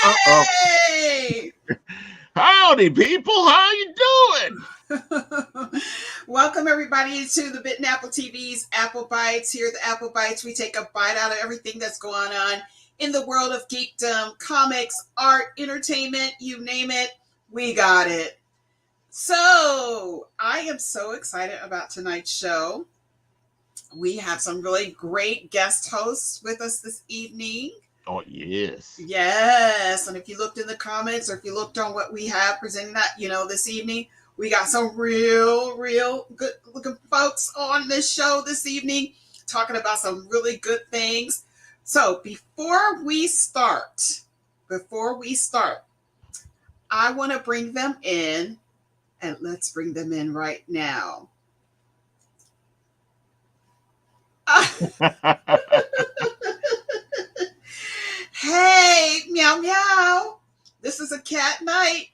Hey! Howdy, people. How you doing? Welcome, everybody, to the Bitten Apple TV's Apple Bites. Here at the Apple Bites, we take a bite out of everything that's going on in the world of geekdom, comics, art, entertainment, you name it, we got it. So, I am so excited about tonight's show. We have some really great guest hosts with us this evening. Oh, yes. Yes. And if you looked in the comments or if you looked on what we have presenting that, this evening, we got some real good looking folks on this show this evening talking about some really good things. So before we start, I want to bring them in, and let's bring them in right now. Hey, meow meow. This is a cat night.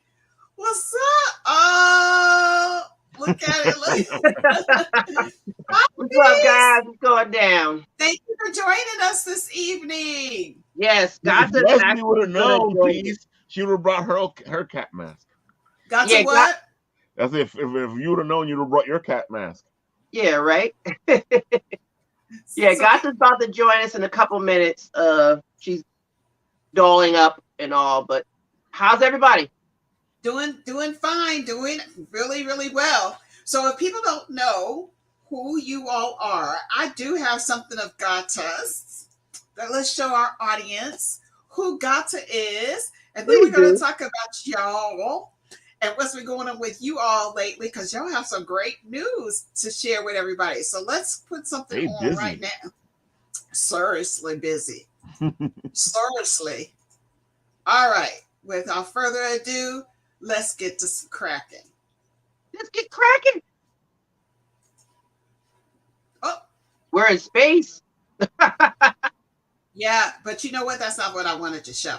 What's up? Oh, look at it. What's up, guys? What's going down? Thank you for joining us this evening. Yes, Gata Leslie would have known, please. She would have brought her cat mask. Gata what? That's if you would have known, you'd have brought your cat mask. Yeah, right? Yeah, Gata's about to join us in a couple minutes. She's doling up and all, but how's everybody? Doing fine, doing really well. So if people don't know who you all are, I do have something of Gata's. Let's show our audience who Gata is, and then we're going to talk about y'all and what's been going on with you all lately, because y'all have some great news to share with everybody. So let's put something on right now. Seriously busy. Seriously. All right. Without further ado, let's get to some cracking. Let's get cracking. Oh. We're in space. Yeah, but you know what? That's not what I wanted to show.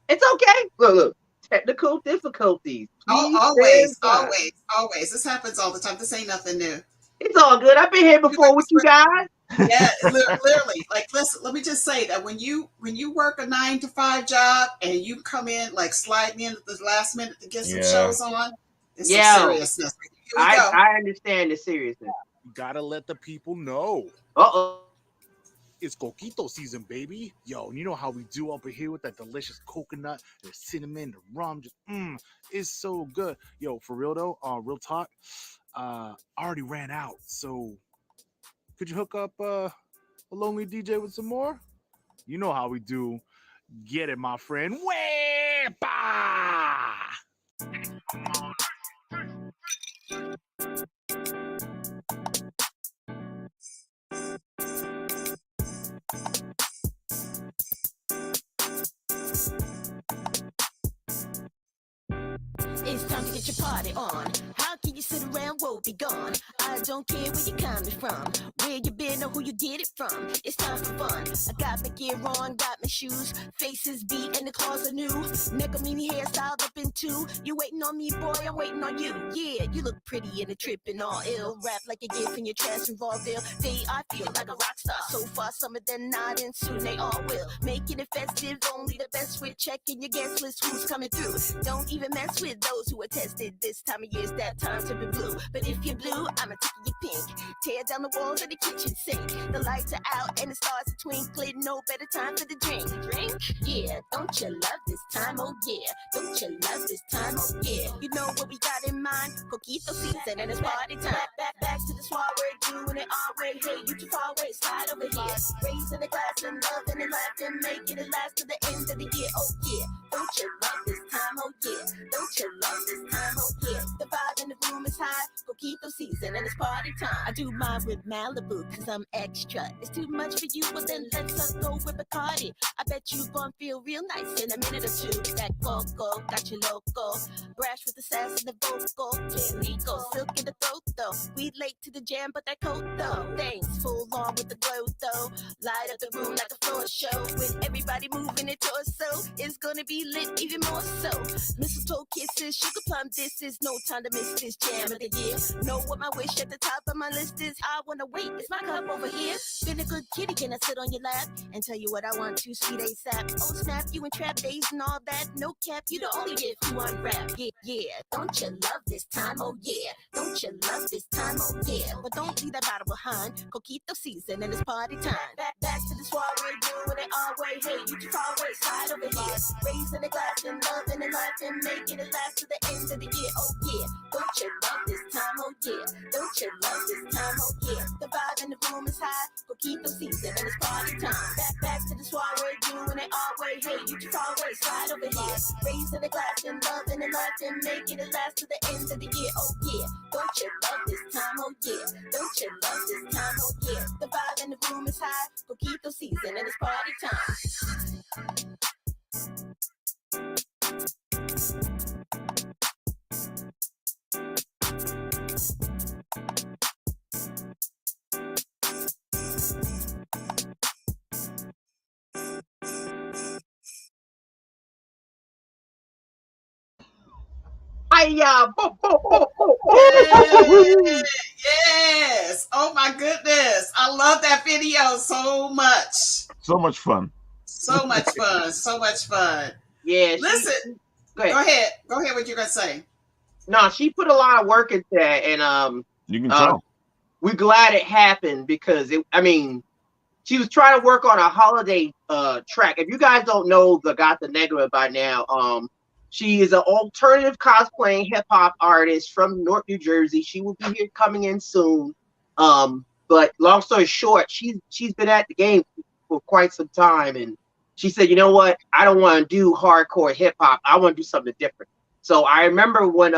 It's okay. Look. Technical difficulties. Always. This happens all the time. This ain't nothing new. It's all good. I've been here before with you guys. Yeah, literally. Like, listen, let me just say that when you work a 9-to-5 job and you come in, like, sliding in at the last minute to get some shows on, it's some seriousness. I understand the seriousness. You gotta let the people know. Uh-oh. It's coquito season, baby. Yo, you know how we do up here with that delicious coconut, the cinnamon, the rum, just it's so good. Yo, for real though, real talk, I already ran out. So could you hook up a lonely DJ with some more? You know how we do. Get it, my friend. Wepa! It's time to get your party on. How can you sit around, whoa, be gone? I don't care where you're coming from, where you been or who you get it from. It's time for fun. I got my gear on, got my shoes, faces beat and the claws are new. Nekophonic hairstyle up in two. You waiting on me, boy, I'm waiting on you. Yeah, you look pretty in a trip and all ill. Rap like a gift in your trash and vaudeville. I feel like a rock star. So far, some of them not, and soon they all will. Making it festive, only the best with checking your guest list, who's coming through. Don't even mess with those who are tested. This time of year's that time to be blue. But if you're blue, I'ma take you pink. Tear down the walls of the kitchen sink. The lights are out and the stars are twinkling. No better time for the drink. Drink? Yeah, don't you love this time? Oh yeah. Don't you love this time? Oh yeah. You know what we got in mind? Coquito season and it's party time. Back to the soiree, doing it our way. Hey, you too far away, slide over here. Raising the glass and loving and laughing, making it last to the end of the year. Oh yeah. Don't you love this time? Oh yeah. Don't you love this time? Oh yeah. The vibe in the room is high. Coquito season and it's party time. I do mine with Malibu cause I'm extra. It's too much for you, well then let's us go with Bacardi. I bet you gon' feel real nice in a minute or two. That go-go got you loco. Brash with the sass and the vocal. Can't legal, silk in the throat though. though. We late to the jam, but that coat though. Thanks, full on with the glow though. Light up the room like a floor show. With everybody moving their torso, it's gonna be lit even more so. Mistletoe kisses, sugar plum dishes. No time to miss this jam of the year. Know what my wish at the top of my list is? I wanna wait, it's my cup over here. Been a good kitty, can I sit on your lap and tell you what I want to, sweet ASAP? Oh snap, you and trap days and all that. No cap, you the only gift you unwrap. Yeah, yeah, don't you love this time? Oh yeah, don't you love this time? Oh yeah, but don't leave that bottle behind. Coquito season and it's party time. Back to the soiree, doing it our way. Hey, you too far away, slide over here. Raising the glass and loving and laughing, making it last to the end of the year. Oh yeah, don't you love this time? Oh yeah, don't you love this time? Oh yeah, the vibe in the room is high. Coquito season and it's party time. Back to the soiree, doing it our way. Hey, you too far away, slide over here. Raising the glass and loving and laughing, making it last to the end of the year. Oh yeah, don't you love this time? Oh yeah, don't you love this time? Oh yeah, the vibe in the room is high. Coquito season and it's party time. Hiya! Bo, bo, bo, bo, bo. Yay! Yes. Oh my goodness. I love that video so much. So much fun. So much fun. So much fun. Yeah. Listen. Go ahead. Go ahead. Go ahead. What you gonna say? No, she put a lot of work into that, and You can tell. we're glad it happened because she was trying to work on a holiday track. If you guys don't know the Gata Negrra by now, she is an alternative cosplaying hip hop artist from North New Jersey. She will be here coming in soon. But long story short, she's been at the game for quite some time, and she said, you know what? I don't want to do hardcore hip hop. I want to do something different. So I remember when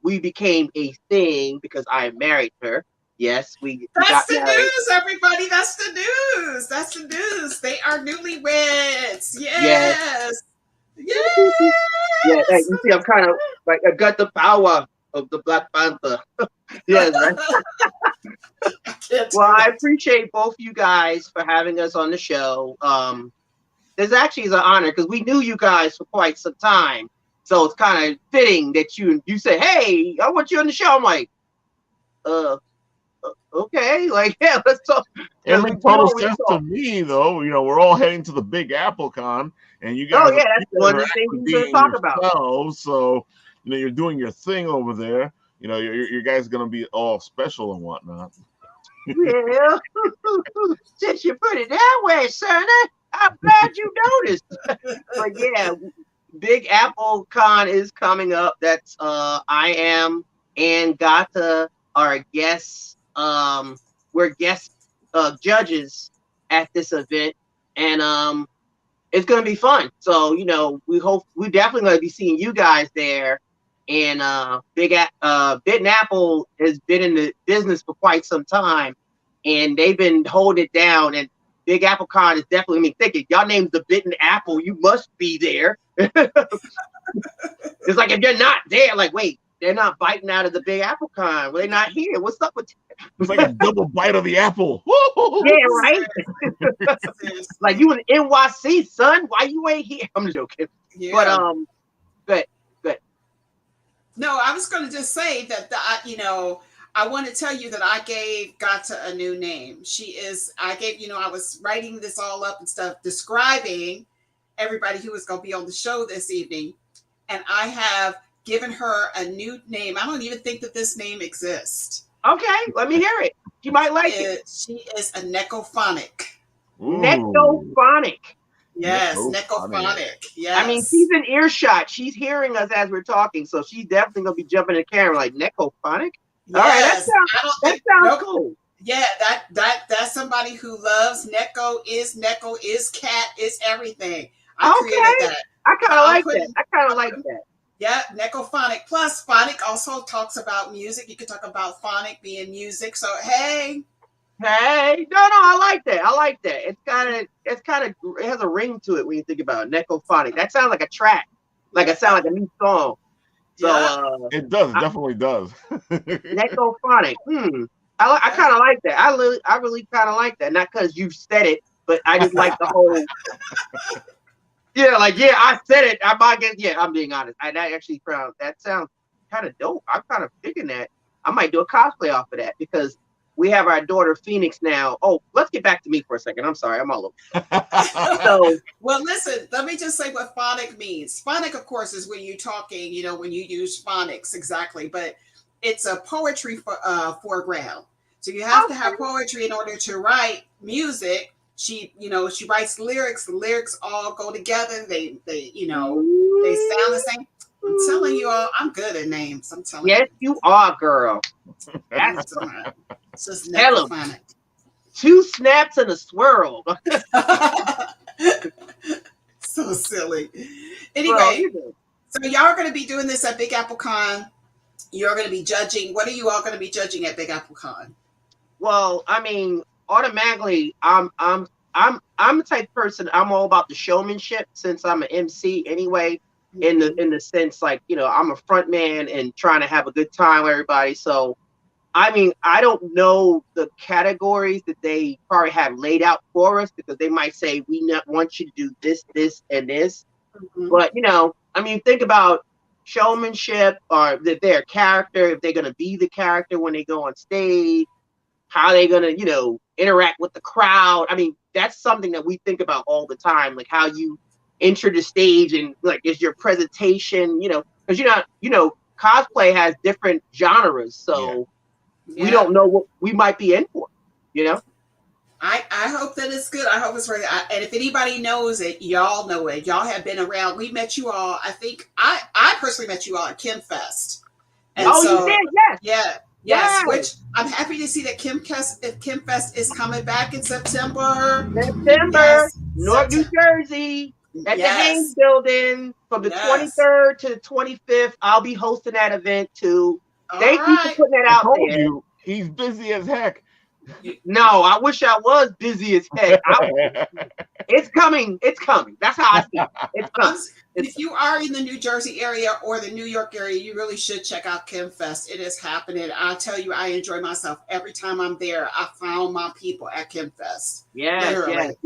we became a thing because I married her. Yes, we That's got the married. news, everybody. That's the news. That's the news. They are newlyweds. Yes. Yes. Yeah, hey, you see, I'm kind of like I got the power of the Black Panther. Yes, right. Well, I appreciate both you guys for having us on the show. This actually is an honor because we knew you guys for quite some time, so it's kind of fitting that you say, "Hey, I want you on the show." I'm like, okay, like yeah, let's talk. It makes total sense to me, though. You know, we're all heading to the Big Apple Con, and you guys. Oh yeah, that's one of the things we're going to talk about. So, you know, you're doing your thing over there. You know, your guys going to be all special and whatnot. Well, since you put it that way, son, I'm glad you noticed. But yeah, Big Apple Con is coming up. That's I am and Gata are guests. We're guest judges at this event, and it's gonna be fun. So you know, we're definitely gonna be seeing you guys there. And Bitten Apple has been in the business for quite some time, and they've been holding it down. And Big Apple Con is definitely, I mean, thinking y'all named the Bitten Apple, you must be there. It's like if you're not there, like wait, they're not biting out of the Big Apple Con. Well, they're not here. What's up with? It's like a double bite of the apple. Yeah, right. Like you in NYC, son. Why you ain't here? I'm joking. Yeah. But good. No, I was going to just say that I want to tell you that I gave Gata a new name. I was writing this all up and stuff, describing everybody who was going to be on the show this evening, and I have given her a new name. I don't even think that this name exists. Okay, let me hear it. She might like it. She is a Nekophonic. Nekophonic. Yes, Nekophonic. Yes. I mean, she's in earshot. She's hearing us as we're talking, so she's definitely gonna be jumping in the camera like Nekophonic. Yes. All right, that sounds cool. Yeah, that's somebody who loves Neko, is cat, is everything. I created that. I kind of like that. Yeah, Nekophonic. Plus, phonic also talks about music. You could talk about phonic being music. So hey, no, I like that. It has a ring to it when you think about it. Nekophonic. That sounds like a track. Like it sounds like a new song. So It does. It definitely does. Nekophonic. I kind of like that. I really kind of like that. Not because you said it, but I just like the whole. Yeah, I said it. I'm being honest. That actually that sounds kind of dope. I'm kind of digging that. I might do a cosplay off of that because we have our daughter Phoenix now. Oh, let's get back to me for a second. I'm sorry, I'm all over. So, well, listen, let me just say what phonic means. Phonic, of course, is when you're talking, when you use phonics, exactly, but it's a poetry foreground. So you have to have poetry in order to write music. She writes lyrics. The lyrics all go together. They sound the same. I'm telling you all, I'm good at names. I'm telling you. Yes, you are, girl. That's it's just Nekophonic. 2 snaps and a swirl. So silly. Anyway, so y'all are going to be doing this at Big Apple Con. You're going to be judging. What are you all going to be judging at Big Apple Con? Well, I mean, automatically, I'm the type of person. I'm all about the showmanship since I'm an MC anyway. In the sense, like, I'm a front man and trying to have a good time with everybody. So, I mean, I don't know the categories that they probably have laid out for us because they might say we not want you to do this, this, and this. But I mean, think about showmanship or their character, if they're gonna be the character when they go on stage, how they gonna interact with the crowd. I mean, that's something that we think about all the time, like how you enter the stage and like is your presentation, because cosplay has different genres, so we don't know what we might be in for, I hope that it's good. I hope it's right. And if anybody knows it, y'all know it. Y'all have been around. We met you all. I think I personally met you all at KimFest. And you did? Yes. Yes. Which I'm happy to see that KimFest is coming back in September. North New Jersey. At the Haynes Building from the 23rd to the 25th. I'll be hosting that event too. Thank you for putting that out there. He's busy as heck. No, I wish I was busy as heck. It's coming. It's coming. That's how I see it. It's coming. If you are in the New Jersey area or the New York area, you really should check out KimFest. It is happening. I tell you, I enjoy myself every time I'm there. I found my people at KimFest. Yes.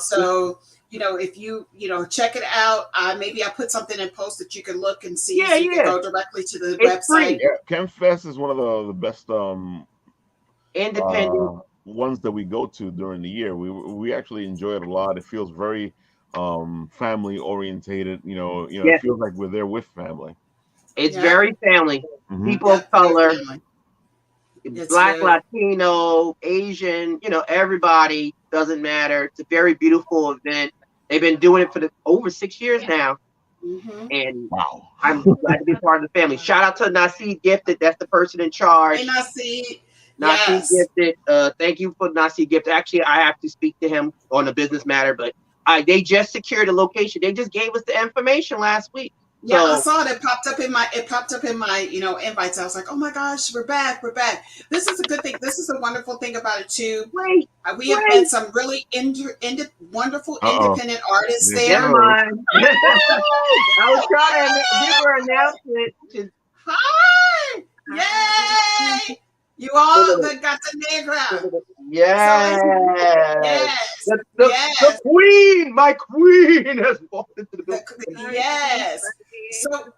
So if you check it out, maybe I put something in post that you can look and see. Yeah, you can go directly to the website. Free. Yeah, KimFest is one of the best independent ones that we go to during the year. We actually enjoy it a lot. It feels very family orientated. It feels like we're there with family. It's very family. People of color, Black, Latino, Asian, everybody, doesn't matter. It's a very beautiful event. They've been doing it for over 6 years now. And I'm glad to be part of the family. Shout out to Nasi Gifted. That's the person in charge. Hey, Nasi. Nasi Gifted. Thank you for Nasi Gifted. Actually, I have to speak to him on a business matter, but they just secured a location. They just gave us the information last week. Yeah, I saw it. It popped up in my invites. I was like, oh my gosh, we're back. This is a good thing. This is a wonderful thing about it too. We have had some really wonderful independent artists there. Never mind. I was trying to give her an announcement. Hi! Yay! You all the Gata Negrra. Yes. The queen, my queen has walked into the building. Yes. So,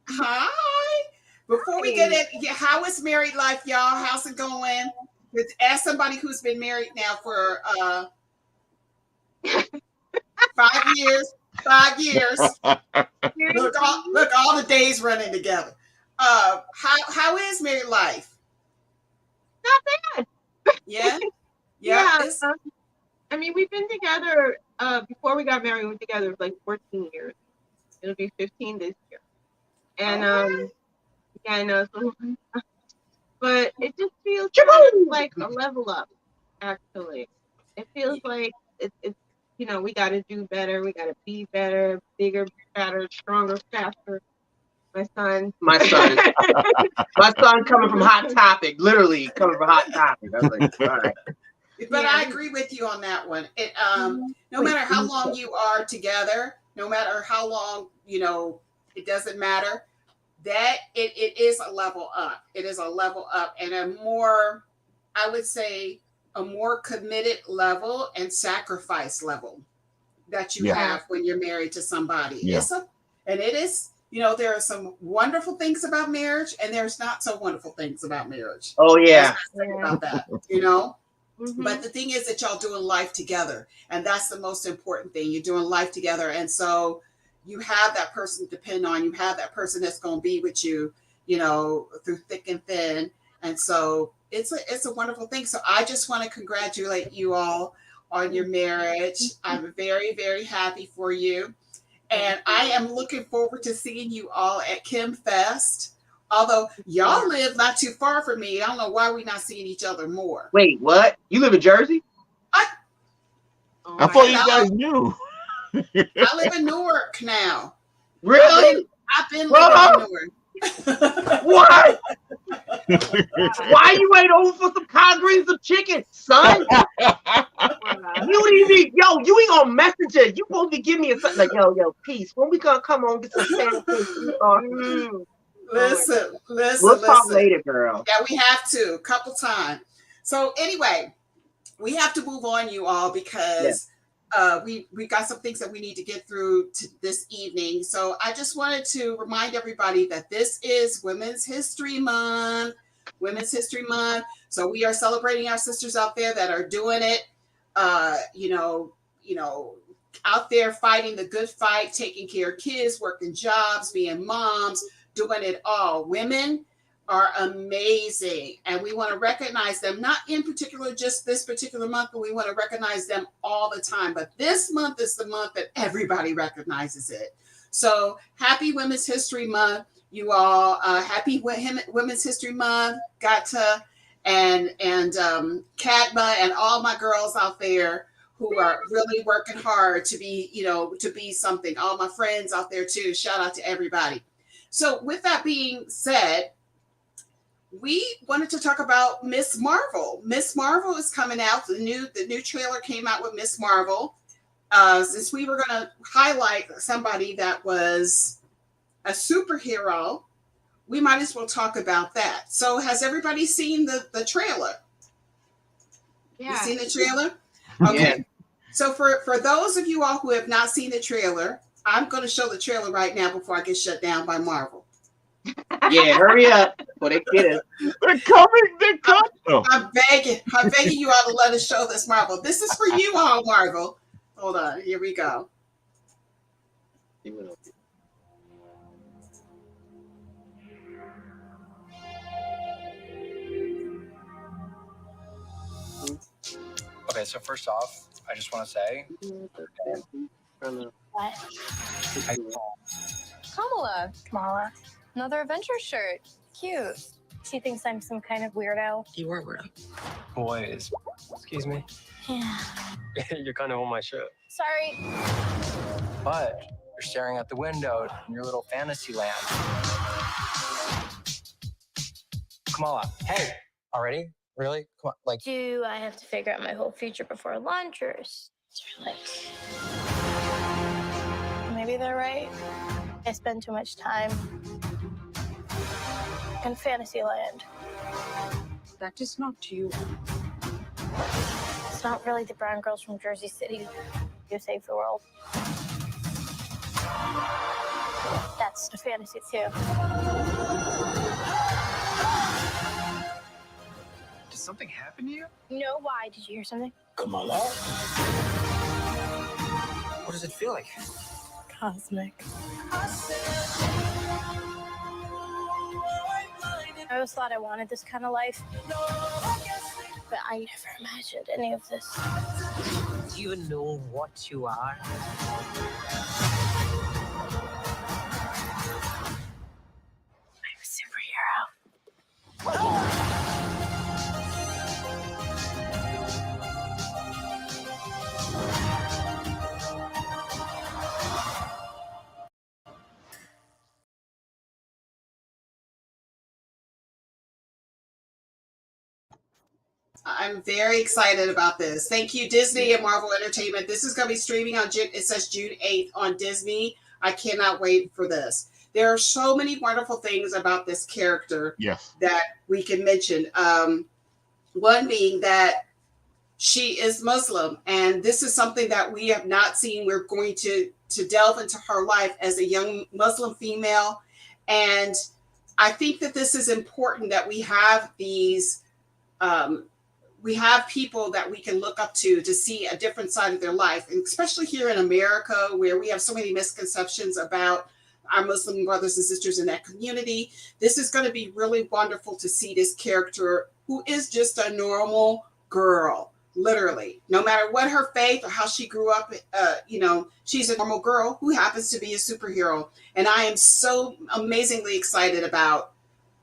hi. Before we get it, how is married life, y'all? How's it going? Ask somebody who's been married now for 5 years. 5 years. Look, all the days running together. How is married life? Not bad. Yeah. I mean, we've been together before we got married. We were together like 14 years. It'll be 15 this year. And I know. So, but it just feels kind of like a level up. Actually, it feels like it's we got to do better. We got to be better, bigger, better, stronger, faster. My son coming from Hot Topic, literally coming from Hot Topic. I was like, all right. But I agree with you on that one. It no matter how long you are together, no matter how long, it doesn't matter. that it is a level up. It is a level up, and a more, I would say, a more committed level and sacrifice level that you Yeah. have when you're married to somebody. Yeah. And it is, there are some wonderful things about marriage, and there's not so wonderful things about marriage. Oh yeah. About that, Mm-hmm. But the thing is that y'all doing life together, and that's the most important thing. You're doing life together, and so you have that person to depend on. You have that person that's going to be with you, through thick and thin. And so it's a wonderful thing. So I just want to congratulate you all on your marriage. I'm very, very happy for you. And I am looking forward to seeing you all at Kim Fest. Although y'all live not too far from me, I don't know why we're not seeing each other more. Wait, what? You live in Jersey? I thought you guys knew. I live in Newark now. Really? I've been living in Newark. What? Why you ain't over for some collard greens and chicken, son? You ain't on Messenger. You supposed to be giving me a like, yo, peace. When we gonna come on get some sandwiches? Listen. We'll talk later, girl. Yeah, we have to a couple times. So anyway, we have to move on, you all, because we got some things that we need to get through this evening. So I just wanted to remind everybody that this is Women's History Month. Women's History Month. So we are celebrating our sisters out there that are doing it. Out there fighting the good fight, taking care of kids, working jobs, being moms, doing it all. Women are amazing, and we want to recognize them, not in particular just this particular month, but we want to recognize them all the time. But this month is the month that everybody recognizes it. So happy Women's History Month, you all. Happy Women's History Month, Gata and Kadma, and all my girls out there who are really working hard to be something. All my friends out there too. Shout out to everybody. So with that being said, we wanted to talk about Miss Marvel. Miss Marvel is coming out. The new trailer came out with Miss Marvel. Since we were going to highlight somebody that was a superhero, we might as well talk about that. So has everybody seen the trailer? Yeah. You seen the trailer? Okay. Yeah. So for those of you all who have not seen the trailer, I'm going to show the trailer right now before I get shut down by Marvel. Yeah, hurry up before they get us. They're coming. I'm begging you all to let us show this, Marvel. This is for you all, Marvel. Hold on, here we go. Okay, so first off, I just want to say, What? Kamala. Another adventure shirt. Cute. She thinks I'm some kind of weirdo. You were weird. boys, Excuse me. Yeah. You're kind of on my shirt. Sorry. but you're staring out the window in your little fantasy land. Kamala, hey, already? Really? Come on, like. Do I have to figure out my whole future before lunch, or is it like... Maybe they're right. I spend too much time in Fantasyland. That is not you. It's not really the brown girls from Jersey City who save the world. That's the fantasy too. Did something happen to you? No, why? Did you hear something? Kamala? What does it feel like? Cosmic. I always thought I wanted this kind of life, but I never imagined any of this. Do you even know what you are? I'm a superhero. I'm very excited about this. Thank you, Disney and Marvel Entertainment. This is going to be streaming on it says June 8th on Disney. I cannot wait for this. There are so many wonderful things about this character Yes. that we can mention. One being that she is Muslim, and this is something that we have not seen. We're going to delve into her life as a young Muslim female, and I think that this is important that we have these. We have people that we can look up to see a different side of their life, and especially here in America, where we have so many misconceptions about our Muslim brothers and sisters in that community. This is going to be really wonderful to see this character who is just a normal girl, literally. No matter what her faith or how she grew up, she's a normal girl who happens to be a superhero. And I am so amazingly excited about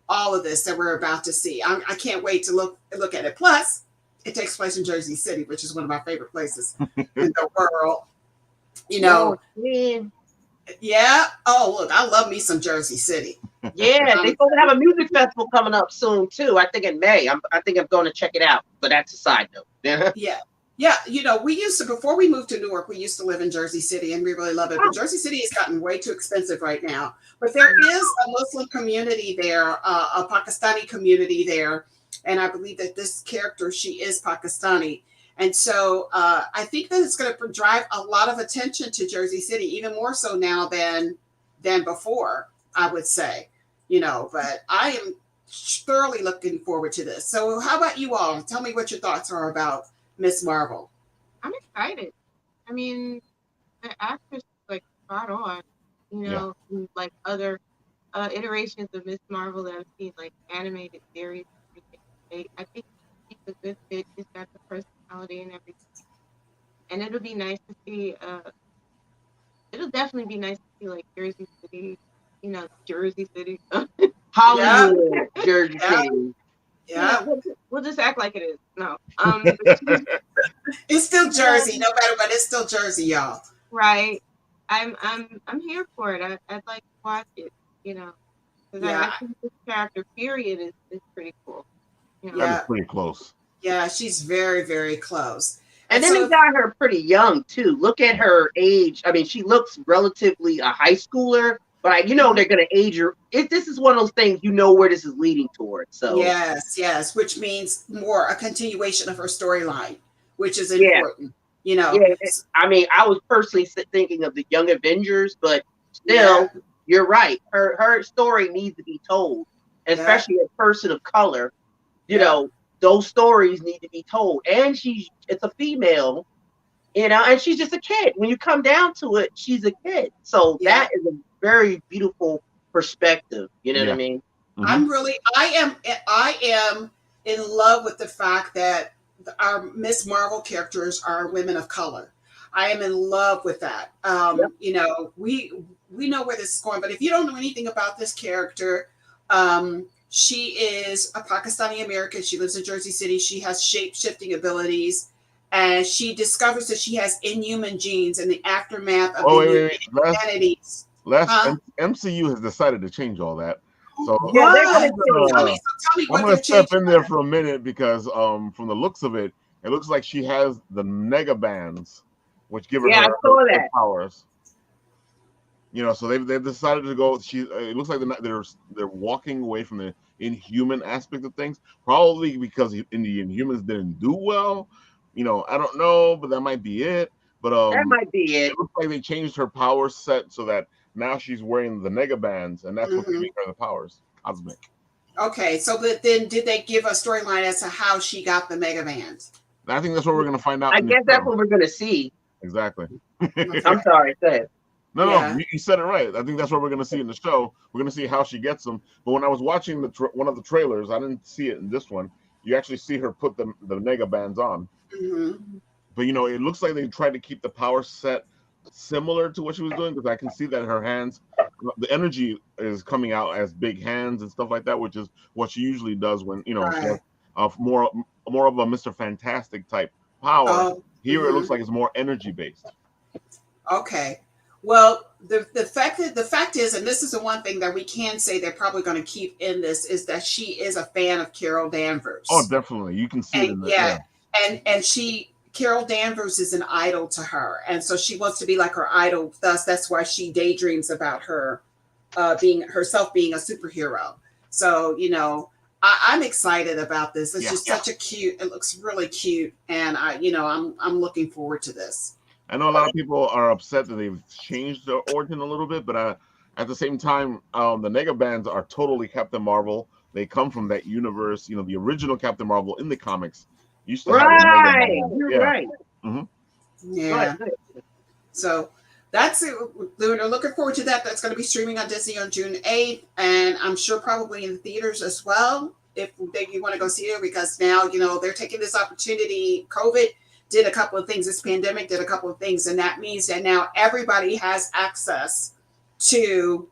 all of this that we're about to see. I can't wait to look at it. Plus, it takes place in Jersey City, which is one of my favorite places in the world. Yeah. Oh, look, I love me some Jersey City. Yeah, they're going to have a music festival coming up soon too. I think in May. I think I'm going to check it out. But that's a side note. Yeah. We used to, before we moved to Newark, we used to live in Jersey City, and we really love it. But Jersey City has gotten way too expensive right now. But there is a Muslim community there, a Pakistani community there, and I believe that this character, she is Pakistani. And so I think that it's going to drive a lot of attention to Jersey City, even more so now than before, I would say. But I am thoroughly looking forward to this. So how about you all? Tell me what your thoughts are about Miss Marvel. I'm excited. I mean, the actress is like spot on, like other iterations of Miss Marvel that I've seen, like animated series. I think she's a good fit. She's got the personality and everything. And it'll be nice to see, it'll definitely be nice to see like Jersey City, Jersey City. Hollywood, Jersey City. Yeah. We'll just act like it is. No. It's still Jersey, no matter what. It's still Jersey, y'all. Right. I'm here for it. I'd like to watch it, because I think this character, period, is pretty cool. That's pretty close. Yeah, she's very, very close. And then they got her pretty young too. Look at her age. I mean, she looks relatively a high schooler, but they're going to age her. This is one of those things, where this is leading towards. So yes, which means more a continuation of her storyline, which is important. I mean, I was personally thinking of the Young Avengers, but still, you're right. Her story needs to be told, especially a person of color. Those stories need to be told. And it's a female, and she's just a kid. When you come down to it, she's a kid. So that is a very beautiful perspective. You know what I mean? Mm-hmm. I am in love with the fact that our Miss Marvel characters are women of color. I am in love with that. We know where this is going, but if you don't know anything about this character, she is a Pakistani American. She lives in Jersey City. She has shape-shifting abilities, and she discovers that she has inhuman genes in the aftermath of humanities. MCU has decided to change all that. So tell me I'm going to step in there for a minute because from the looks of it, it looks like she has the nega bands, which give her her powers. So they've decided to go. It looks like they're walking away from the inhuman aspect of things, probably because the Inhumans didn't do well. I don't know, but that might be it. But that might be it. It looks like they changed her power set so that now she's wearing the nega bands, and that's what's giving her the powers. Cosmic. Okay, so but then did they give a storyline as to how she got the mega bands? I think that's what we're going to find out. I guess that's what we're going to see. Exactly. I'm sorry, say it. No, you said it right. I think that's what we're going to see in the show. We're going to see how she gets them. But when I was watching one of the trailers, I didn't see it in this one. You actually see her put the nega bands on. Mm-hmm. But it looks like they tried to keep the power set similar to what she was doing, because I can see that her hands, the energy is coming out as big hands and stuff like that, which is what she usually does when she has more of a Mr. Fantastic type power. Here it looks like it's more energy based. Okay. Well, the fact is, and this is the one thing that we can say they're probably going to keep in this, is that she is a fan of Carol Danvers. Oh, definitely. You can see it in that. And Carol Danvers is an idol to her, and so she wants to be like her idol. Thus, that's why she daydreams about her being a superhero. So, you know, I'm excited about this. It's just such a cute. It looks really cute, and I'm looking forward to this. I know a lot of people are upset that they've changed their origin a little bit, but at the same time, the Nega Bands are totally Captain Marvel. They come from that universe. You know, the original Captain Marvel in the comics used to have a Nega Band. You're right. Mm-hmm. Yeah. So that's it. We're looking forward to that. That's going to be streaming on Disney on June 8th, and I'm sure probably in the theaters as well if you want to go see it, because now, you know, they're taking this opportunity. COVID did a couple of things. This pandemic did a couple of things, and that means that now everybody has access to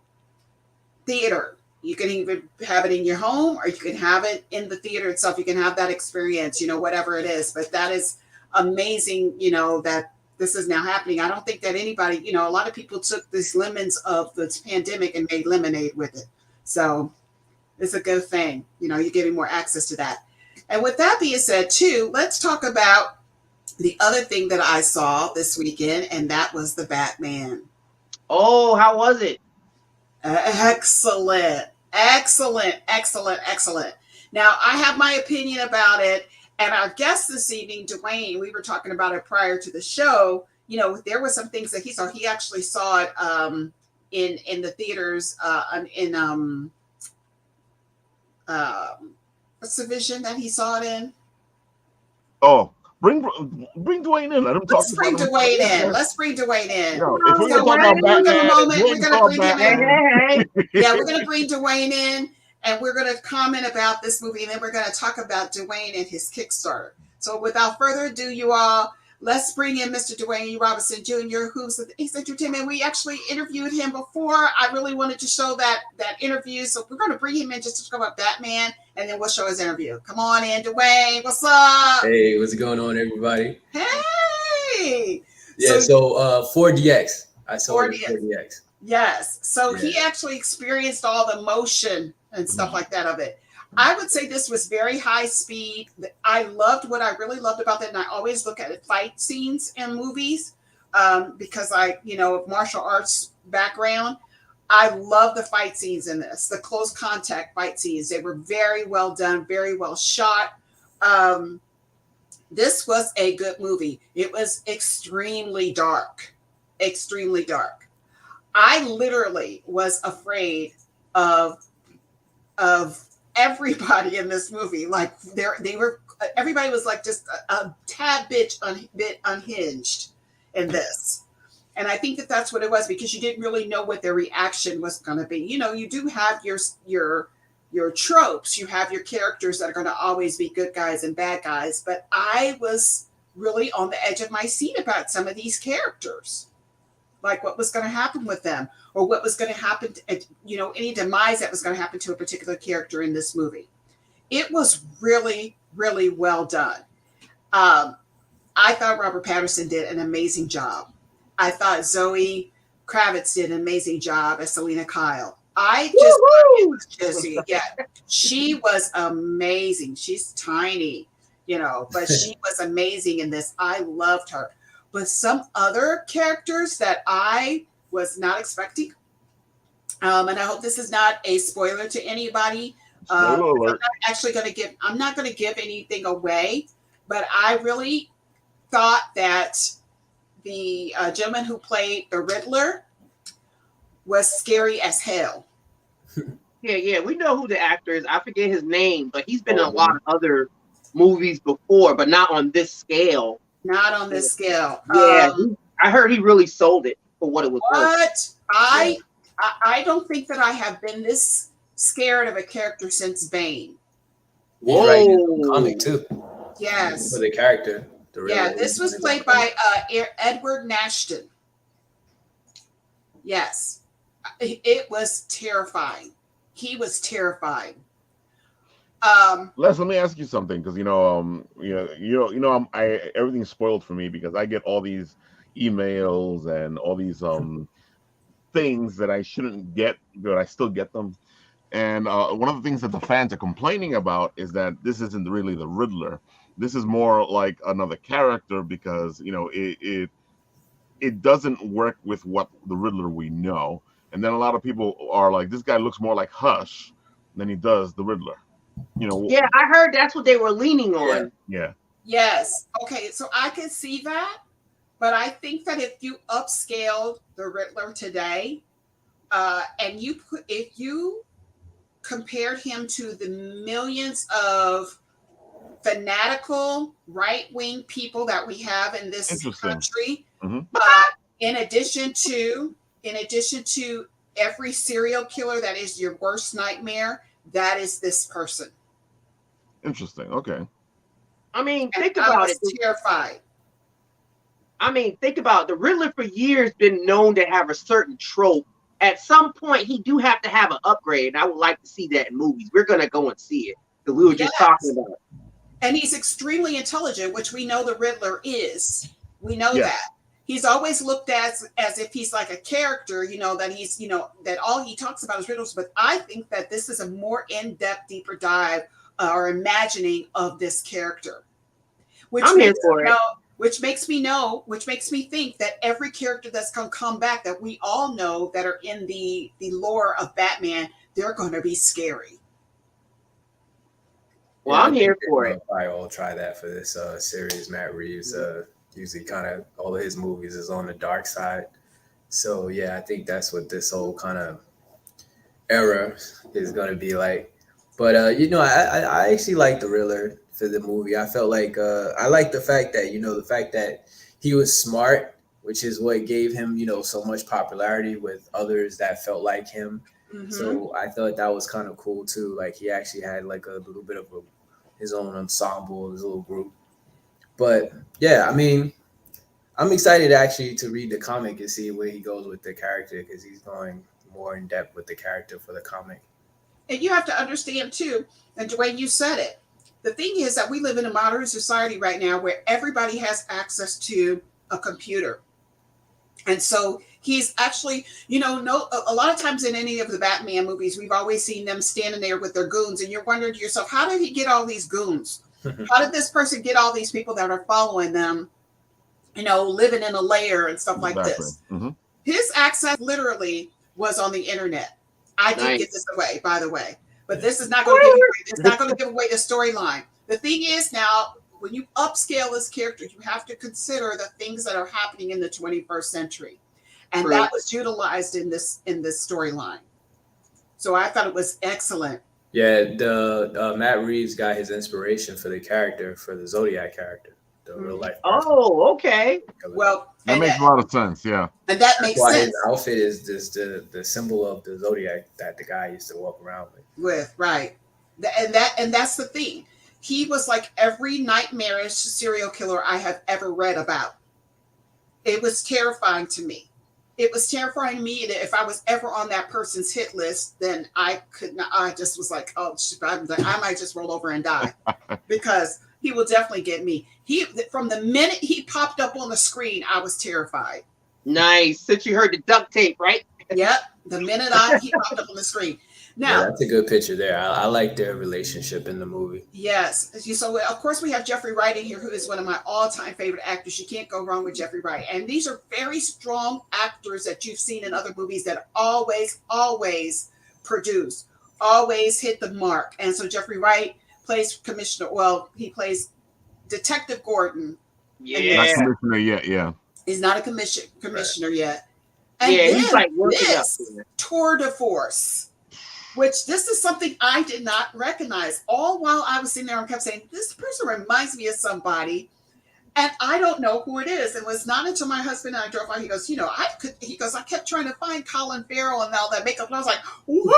theater. You can even have it in your home, or you can have it in the theater itself. You can have that experience, you know, whatever it is. But that is amazing, you know, that this is now happening. I don't think that anybody, you know, a lot of people took these lemons of this pandemic and made lemonade with it. So it's a good thing. You know, you're getting more access to that. And with that being said, too, let's talk about the other thing that I saw this weekend, and that was the Batman. Oh, how was it? Excellent. Now, I have my opinion about it, and our guest this evening, Dwayne, we were talking about it prior to the show. You know, there were some things that he saw. He actually saw it in the theaters what's the vision that he saw it in? Oh, bring Dwayne in. Let him talk. Let's bring Dwayne in. Let's bring Dwayne in. No, if we're going to talk about Batman, we're going to bring him in. Hey. Yeah, we're going to bring Dwayne in, and we're going to comment about this movie, and then we're going to talk about Dwayne and his Kickstarter. So without further ado, you all, let's bring in Mr. Dwayne Robinson Jr., who's of Ace Entertainment. We actually interviewed him before. I really wanted to show that interview, so we're going to bring him in just to talk about Batman, and then we'll show his interview. Come on in, Dwayne. What's up? Hey, what's going on, everybody? Hey. Yeah, so 4DX. I saw 4DX. Yes. So he actually experienced all the motion and stuff like that of it. I would say this was very high speed. I loved what I really loved about that. And I always look at fight scenes in movies because of martial arts background. I love the fight scenes in this, the close contact fight scenes. They were very well done, very well shot. This was a good movie. It was extremely dark, extremely dark. I literally was afraid of everybody in this movie. Like everybody was like just a tad bit unhinged in this. And I think that that's what it was, because you didn't really know what their reaction was going to be. You know, you do have your tropes. You have your characters that are going to always be good guys and bad guys. But I was really on the edge of my seat about some of these characters. Like what was going to happen with them, or what was going to happen, any demise that was going to happen to a particular character in this movie. It was really, really well done. I thought Robert Pattinson did an amazing job. I thought Zoe Kravitz did an amazing job as Selena Kyle. She was amazing. She's tiny, but she was amazing in this. I loved her. But some other characters that I was not expecting, and I hope this is not a spoiler to anybody. I'm not going to give anything away, but I really thought that the gentleman who played the Riddler was scary as hell. Yeah, we know who the actor is. I forget his name, but he's been in a lot of other movies before, but not on this scale. Not on this scale. Yeah, I heard he really sold it for what it was worth. I don't think that I have been this scared of a character since Bane. Whoa, right, comic too. Yes, for the character. This was played by Edward Nashton. Yes, it was terrifying. He was terrifying. Les, let me ask you something, because everything's spoiled for me because I get all these emails and all these things that I shouldn't get, but I still get them. And one of the things that the fans are complaining about is that this isn't really the Riddler. This is more like another character, because it doesn't work with what the Riddler we know. and then a lot of people are like, this guy looks more like Hush than he does the Riddler. Yeah, I heard that's what they were leaning on. Yeah. Yes. Okay, so I can see that, but I think that if you upscaled the Riddler today, and if you compared him to the millions of fanatical right-wing people that we have in this country, in addition to every serial killer that is your worst nightmare, that is this person. Interesting. Okay. I mean, think about it. Terrified. I mean, think about it. The Riddler for years been known to have a certain trope. At some point, he do have to have an upgrade. And I would like to see that in movies. We're gonna go and see it because we were just talking about it. And he's extremely intelligent, which we know the Riddler is. We know that. He's always looked at as if he's like a character, that he's, that all he talks about is riddles. But I think that this is a more in-depth, deeper dive or imagining of this character. I'm here for it. Which makes me think that every character that's going to come back that we all know that are in the lore of Batman, they're going to be scary. Well, I'm here for it. Probably all try that for this series. Matt Reeves usually kind of all of his movies is on the dark side. So yeah, I think that's what this whole kind of era is going to be like. But I actually like the Riddler for the movie. I felt like I like the fact that he was smart, which is what gave him so much popularity with others that felt like him. Mm-hmm. So I thought that was kind of cool too. Like he actually had like a little bit of his own ensemble, his little group. But yeah, I mean, I'm excited actually to read the comic and see where he goes with the character because he's going more in depth with the character for the comic. And you have to understand too, and Dwayne, you said it. The thing is that we live in a modern society right now where everybody has access to a computer. And so he's actually, a lot of times in any of the Batman movies, we've always seen them standing there with their goons. And you're wondering to yourself, how did he get all these goons? How did this person get all these people that are following them, living in a lair and stuff like this? Mm-hmm. His access literally was on the internet. I did give this away, by the way. But this is not going to give away the storyline. The thing is now, when you upscale this character, you have to consider the things that are happening in the 21st century. And that was utilized in this storyline. So I thought it was excellent. Yeah, the Matt Reeves got his inspiration for the character, for the Zodiac character, the real life. Oh, okay. Well, that makes a lot of sense, yeah. And that makes sense. His outfit is just the symbol of the Zodiac that the guy used to walk around with. Right. And that's the thing. He was like every nightmarish serial killer I have ever read about. It was terrifying to me. It was terrifying to me that if I was ever on that person's hit list, then I could not. I just was like, oh, I might just roll over and die because he will definitely get me. From the minute he popped up on the screen, I was terrified. Nice. Since you heard the duct tape, right? Yep. The minute he popped up on the screen. Now, that's a good picture there. I like their relationship in the movie. Yes. So, of course, we have Jeffrey Wright in here, who is one of my all-time favorite actors. You can't go wrong with Jeffrey Wright. And these are very strong actors that you've seen in other movies that always produce, always hit the mark. And so Jeffrey Wright plays Commissioner. Well, he plays Detective Gordon. Yeah. Not commissioner yet, yeah. He's not a commissioner yet. And he's like working up. Tour de force. Which this is something I did not recognize. All while I was sitting there and kept saying, this person reminds me of somebody. And I don't know who it is. It was not until my husband and I drove by, he goes, I kept trying to find Colin Farrell and all that makeup. And I was like, whoa.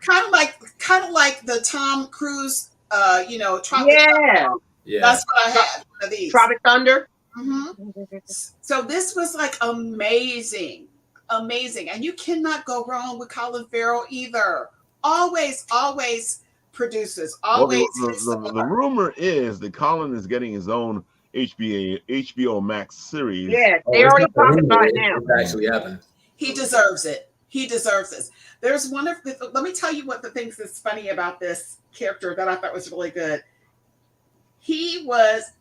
Kind of like the Tom Cruise, Tropic Thunder. Yeah. That's what I had. One of these. Tropic Thunder. Mm-hmm. So this was like amazing. And you cannot go wrong with Colin Farrell either. Always produces. Always. Well, the rumor is that Colin is getting his own HBO Max series. Yeah, they already talked about it now. It's actually happened. He deserves it. There's one of the, let me tell you what the things that's funny about this character that I thought was really good. He was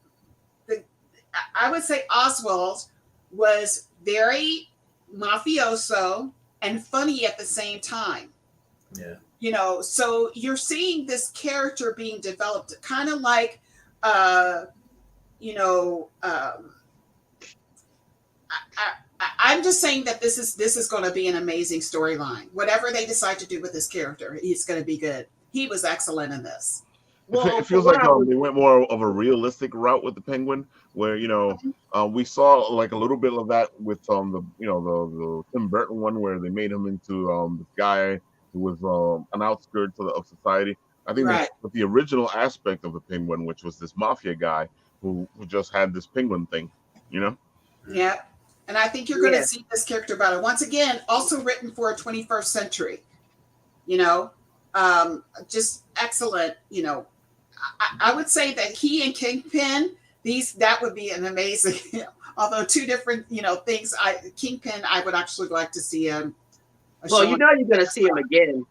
I would say Oswald was very mafioso, and funny at the same time. Yeah. You know, so you're seeing this character being developed, kind of like, you know, I'm just saying that this is going to be an amazing storyline. Whatever they decide to do with this character, it's going to be good. He was excellent in this. Well, it feels like they went more of a realistic route with the Penguin, where we saw like a little bit of that with the the Tim Burton one, where they made him into this guy who was an outskirts of society. I think Right. with the original aspect of the Penguin, which was this mafia guy who just had this penguin thing, Yeah. And I think you're going to see this character better. Once again, also written for a 21st century, just excellent. I would say that he and Kingpin, that would be an amazing, although two different, things. Kingpin, I would actually like to see him. Well, you're going to see him again.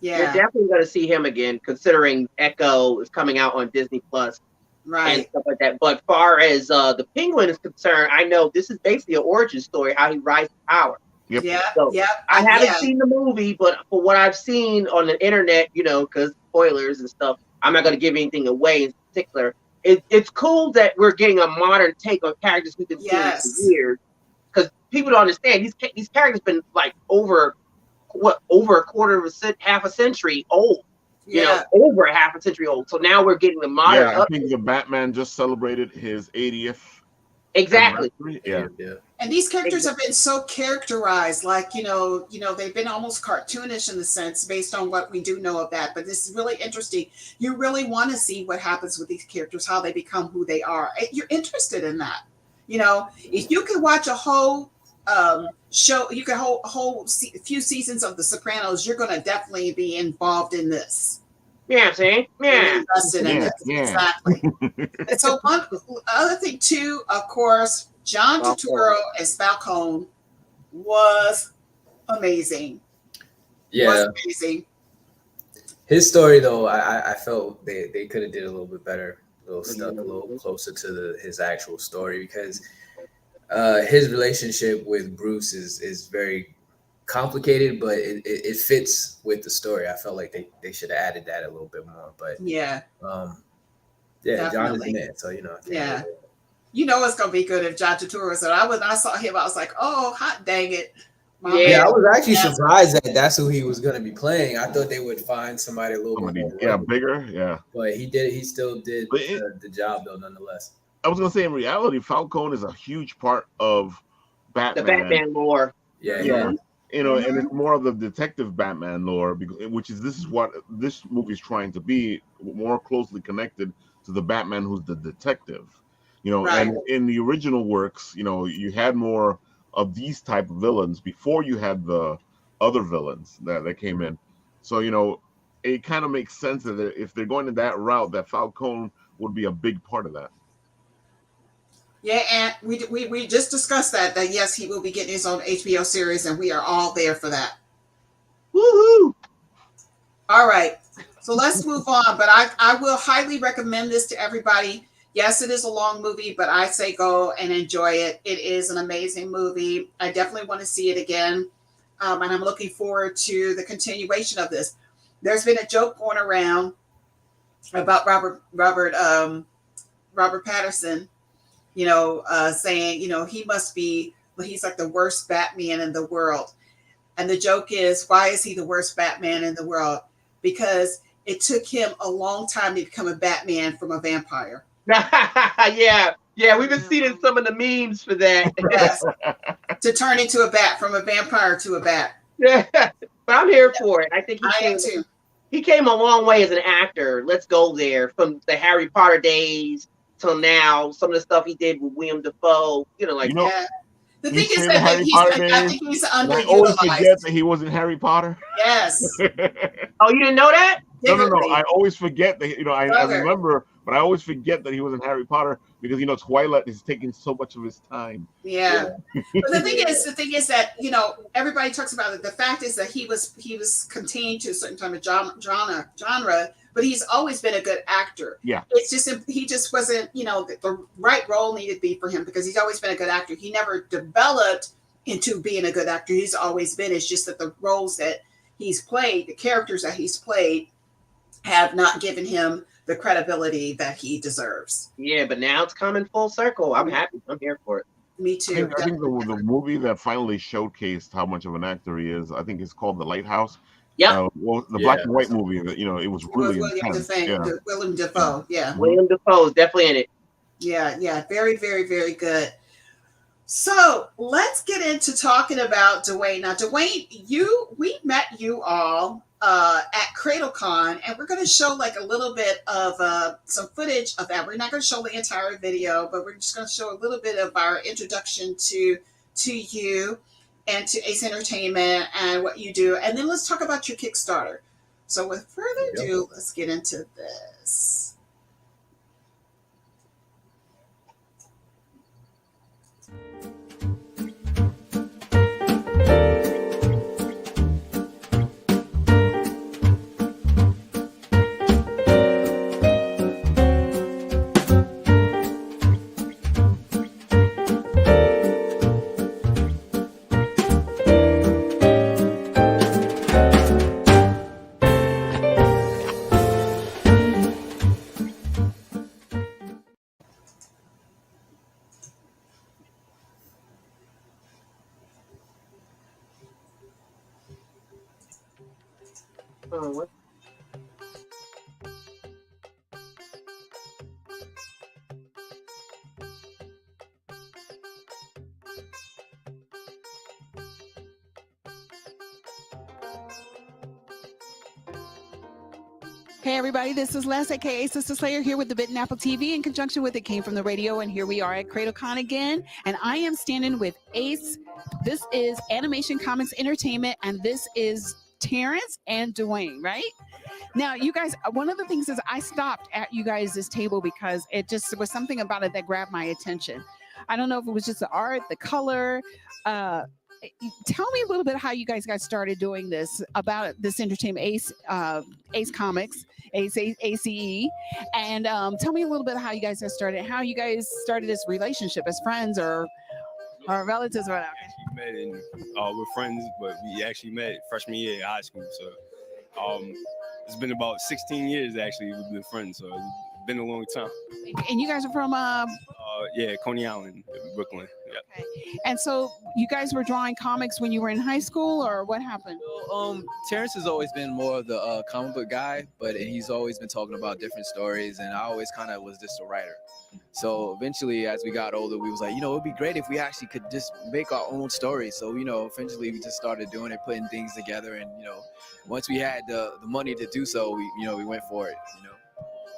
Yeah. You're definitely going to see him again, considering Echo is coming out on Disney Plus. Right. And stuff like that. But far as the Penguin is concerned, I know this is basically an origin story, how he rises to power. Yep. Yeah. So I haven't seen the movie, but for what I've seen on the internet, because spoilers and stuff, I'm not going to give anything away in particular. It's cool that we're getting a modern take on characters we've been seeing for years, because people don't understand these characters been like over a quarter of half a century old. Over a half a century old. So now we're getting the modern. Yeah, I think the Batman just celebrated his 80th. Exactly. Yeah. And these characters have been so characterized, like, they've been almost cartoonish in the sense based on what we do know of that. But this is really interesting. You really want to see what happens with these characters, how they become who they are. You're interested in that. If you could watch a whole show, you could whole few seasons of The Sopranos, you're going to definitely be involved in this. Yeah, I'm saying, invested in this. Exactly. And so one other thing too, of course, John Turturro as Falcone was amazing. Yeah, was amazing. His story, though, I felt they could have did a little bit better, stuck a little closer to his actual story, because his relationship with Bruce is very complicated, but it fits with the story. I felt like they should have added that a little bit more. But John is the man, so it's gonna be good if John Turturro. So when I saw him, I was like, oh, hot dang it. I was actually surprised that that's who he was going to be playing. I thought they would find somebody a little bit more bigger, But he still did the job, though, nonetheless. I was going to say, in reality, Falcone is a huge part of Batman. The Batman lore. Yeah. And it's more of the detective Batman lore, which is what this movie is trying to be, more closely connected to the Batman who's the detective. And in the original works, you had more of these type of villains before you had the other villains that came in. So, it kind of makes sense that if they're going to that route, that Falcone would be a big part of that. Yeah, and we just discussed that yes, he will be getting his own HBO series, and we are all there for that. Woohoo! All right, so let's move on. But I will highly recommend this to everybody. Yes, it is a long movie, but I say go and enjoy it. It is an amazing movie. I definitely want to see it again, and I'm looking forward to the continuation of this. There's been a joke going around about Robert Pattinson. Saying, he must be, he's like the worst Batman in the world. And the joke is, why is he the worst Batman in the world? Because it took him a long time to become a Batman from a vampire. Yeah, we've been seeing some of the memes for that. Yes. To turn into a bat, from a vampire to a bat. Yeah, but I'm here for it. I think he came a long way as an actor. Let's go there, from the Harry Potter days till now. Some of the stuff he did with William Dafoe, The thing is that I think he's underutilized. I always forget that he was in Harry Potter. Yes. Oh, you didn't know that? No. I always forget that. I remember, but I always forget that he was in Harry Potter because Twilight is taking so much of his time. Yeah. But the thing is that everybody talks about it. The fact is that he was contained to a certain type of genre, but he's always been a good actor. Yeah. It's just he just wasn't the right role needed to be for him, because he's always been a good actor. He never developed into being a good actor. He's always been. It's just that the roles that he's played, the characters that he's played, have not given him the credibility that he deserves. Yeah, but now it's coming full circle. I'm happy. I'm here for it. Me too. I think the movie that finally showcased how much of an actor he is, I think it's called The Lighthouse. Yeah. Well, the black and white movie, you know, it was really intense. William Dafoe. Yeah. William Dafoe is definitely in it. Yeah. Very, very, very good. So let's get into talking about Dwayne. Now, Dwayne, we met you all at CradleCon, and we're going to show like a little bit of some footage of that. We're not going to show the entire video, but we're just going to show a little bit of our introduction to you and to Ace Entertainment and what you do. And then let's talk about your Kickstarter. So with further ado, let's get into this. What? Hey everybody, this is Les, aka SistaSlaya, here with the Bitten Apple TV in conjunction with It Came From the Radio, and here we are at CradleCon again, and I am standing with Ace. This is Animation Comics Entertainment, and this is Terrence and Dwayne, right? Now, you guys, one of the things is I stopped at you guys' table because it just was something about it that grabbed my attention. I don't know if it was just the art, the color. Tell me a little bit how you guys got started doing this, about this entertainment, Ace Comics, ACE, and tell me a little bit how you guys got started, how you guys started this relationship as friends or relatives or whatever. Met and we're friends, but we actually met freshman year in high school. So it's been about 16 years actually we've been friends. So it's been a long time. And you guys are from Coney Island, Brooklyn. Yeah. Okay. And so you guys were drawing comics when you were in high school, or what happened? Terrence has always been more of the comic book guy, but he's always been talking about different stories, and I always kind of was just a writer. So eventually, as we got older, we was like, it'd be great if we actually could just make our own stories. So, eventually we just started doing it, putting things together, and once we had the money to do so, we went for it.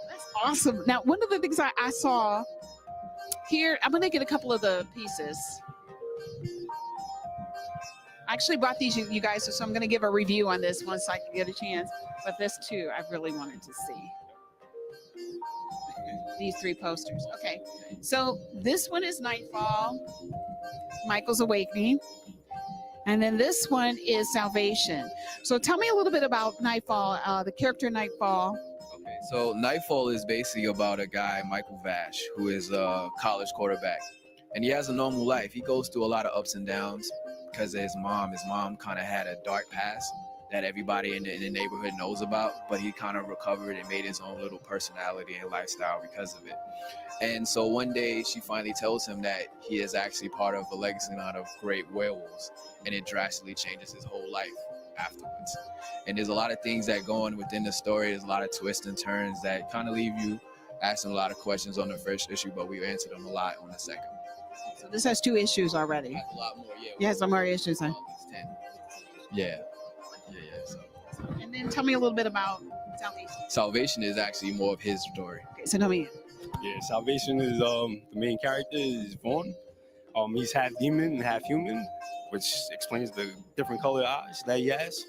That's awesome. Now, one of the things I saw here, I'm gonna get a couple of the pieces. I actually bought these, you guys, so I'm gonna give a review on this once I can get a chance. But this too, I really wanted to see. These three posters. Okay, so this one is Nightfall, Michael's Awakening, and then this one is Salvation. So tell me a little bit about Nightfall, the character Nightfall. Okay, so Nightfall is basically about a guy, Michael Vash, who is a college quarterback, and he has a normal life. He goes through a lot of ups and downs because of his mom. His mom kind of had a dark past that everybody in the neighborhood knows about, but he kind of recovered and made his own little personality and lifestyle because of it. And so one day she finally tells him that he is actually part of a legacy line of great werewolves, and it drastically changes his whole life afterwards. And there's a lot of things that go on within the story. There's a lot of twists and turns that kind of leave you asking a lot of questions on the first issue, but we answered them a lot on the second. So this has 2 issues already. A lot more, yeah. Yeah, some more issues. Huh? It's 10. Yeah. So. And then tell me a little bit about Salvation. Salvation is actually more of his story. Okay, so tell me. Yeah, Salvation is the main character is Vaughn. He's half demon and half human, which explains the different color eyes that he has.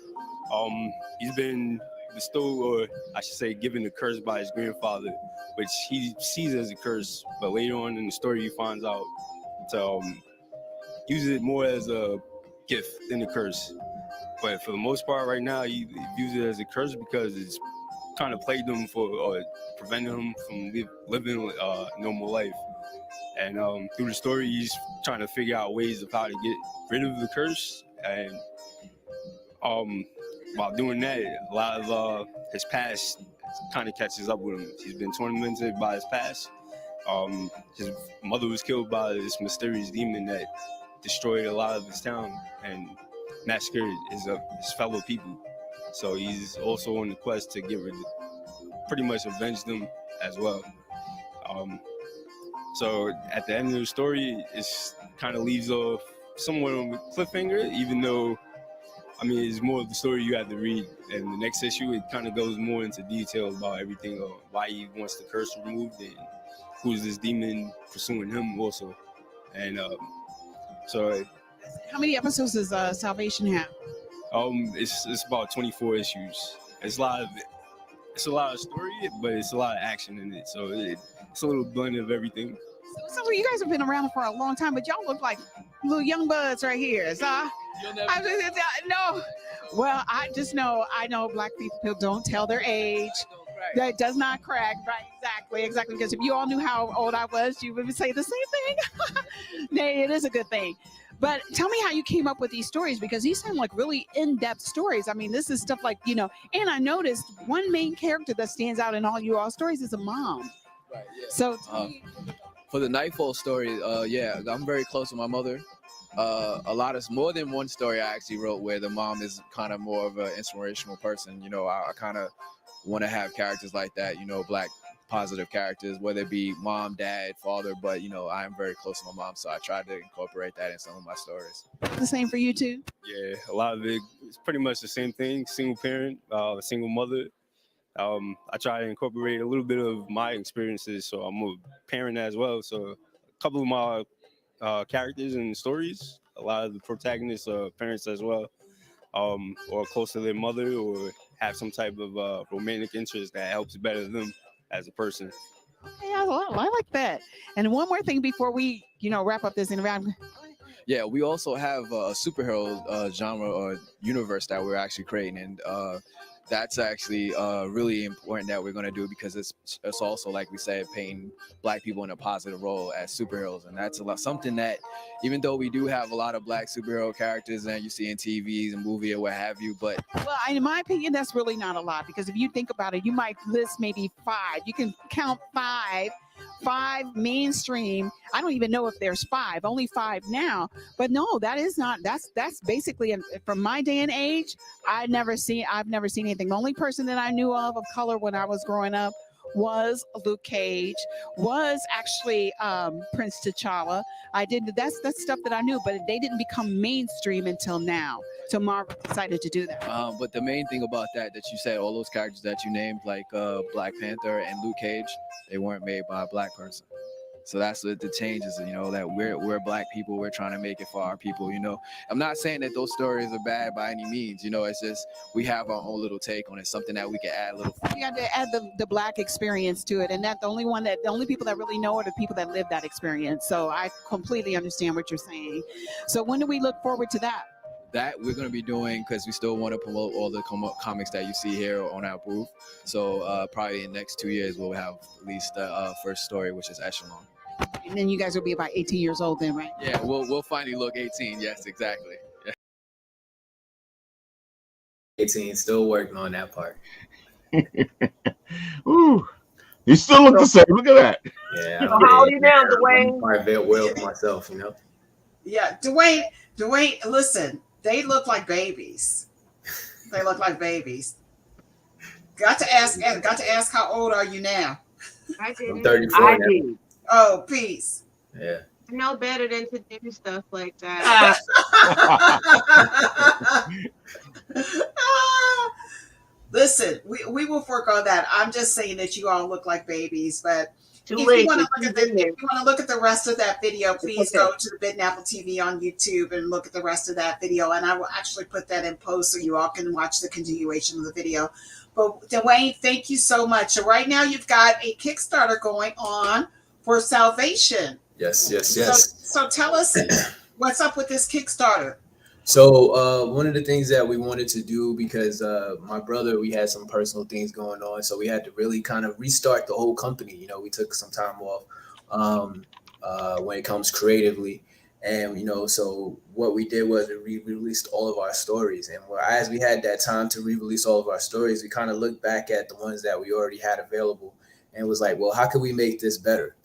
He's been bestowed, or I should say given a curse by his grandfather, which he sees as a curse, but later on in the story he finds out to use it more as a gift than a curse. But for the most part right now, he views it as a curse because it's kind of plagued him or prevented him from living a normal life. And through the story, he's trying to figure out ways of how to get rid of the curse. And while doing that, a lot of his past kind of catches up with him. He's been tormented by his past. His mother was killed by this mysterious demon that destroyed a lot of his town and massacred his fellow people. So he's also on the quest to pretty much avenge them as well. So at the end of the story, it kind of leaves off somewhat on a cliffhanger, even though, I mean, it's more of the story you have to read. And the next issue, it kind of goes more into detail about everything, why he wants the curse removed and who's this demon pursuing him also. And so... How many episodes does Salvation have? It's about 24 issues. It's a lot of story, but it's a lot of action in it. So it's a little blend of everything. So you guys have been around for a long time, but y'all look like little young buds right here. So no. Well, I know Black people don't tell their age. That does not crack. Right, exactly. Because if you all knew how old I was, you would say the same thing. Nay, it is a good thing. But tell me how you came up with these stories, because these sound like really in-depth stories. I mean, this is stuff like, and I noticed one main character that stands out in all you all stories is a mom. Right, yeah. So for the Nightfall story, I'm very close with my mother. More than one story I actually wrote where the mom is kind of more of an inspirational person. I kind of want to have characters like that, Black positive characters, whether it be mom, dad, father, but I am very close to my mom, so I tried to incorporate that in some of my stories. The same for you too? Yeah, a lot of it's pretty much the same thing. Single parent, a single mother. I try to incorporate a little bit of my experiences, so I'm a parent as well. So a couple of my characters and stories, a lot of the protagonists are parents as well, or close to their mother, or have some type of romantic interest that helps better them as a person. Okay, I like that. And one more thing before we, wrap up this interview. Yeah, we also have a superhero genre or universe that we're actually creating, and that's actually really important that we're going to do, because it's also, like we said, painting Black people in a positive role as superheroes. And that's something that, even though we do have a lot of Black superhero characters that you see in TVs and movies or what have you, but... Well, in my opinion, that's really not a lot, because if you think about it, you might list maybe 5. You can count 5 mainstream. I don't even know if there's 5, only 5 now, but no, that's basically, from my day and age, I've never seen anything. The only person that I knew of color when I was growing up was Luke Cage, was actually Prince T'Challa. That's stuff that I knew, but they didn't become mainstream until now. So Marvel decided to do that. But the main thing about that you said, all those characters that you named, like Black Panther and Luke Cage, they weren't made by a Black person. So that's what the change is, that we're Black people. We're trying to make it for our people, I'm not saying that those stories are bad by any means, it's just we have our own little take on it, something that we can add a little. You got to add the Black experience to it, and that the only people that really know are the people that live that experience. So I completely understand what you're saying. So when do we look forward to that? That we're going to be doing, because we still want to promote all the comics that you see here on our booth. So probably in the next 2 years, we'll have at least the first story, which is Echelon. And then you guys will be about 18 years old then, right? Yeah, we'll finally look 18. Yes, exactly. Yeah. 18, still working on that part. Ooh, you still look the same. Look at that. Yeah. So how old are you now, Dwayne? Private will for myself, Yeah, Dwayne, listen, they look like babies. They look like babies. Got to ask how old are you now? I didn't. I'm 34 now. Oh, peace. Yeah. I know better than to do stuff like that. Listen, we will work on that. I'm just saying that you all look like babies, but Too if late. you want to look at the rest of that video, please go to the Bitten Apple TV on YouTube and look at the rest of that video. And I will actually put that in post so you all can watch the continuation of the video. But Dwayne, thank you so much. So right now you've got a Kickstarter going on for Salvation. Yes. So tell us what's up with this Kickstarter. So one of the things that we wanted to do, because my brother, we had some personal things going on, so we had to really kind of restart the whole company. You know, we took some time off when it comes creatively, and so what we did was we released all of our stories, and as we had that time to re-release all of our stories, we kind of looked back at the ones that we already had available, and was like, well, how can we make this better?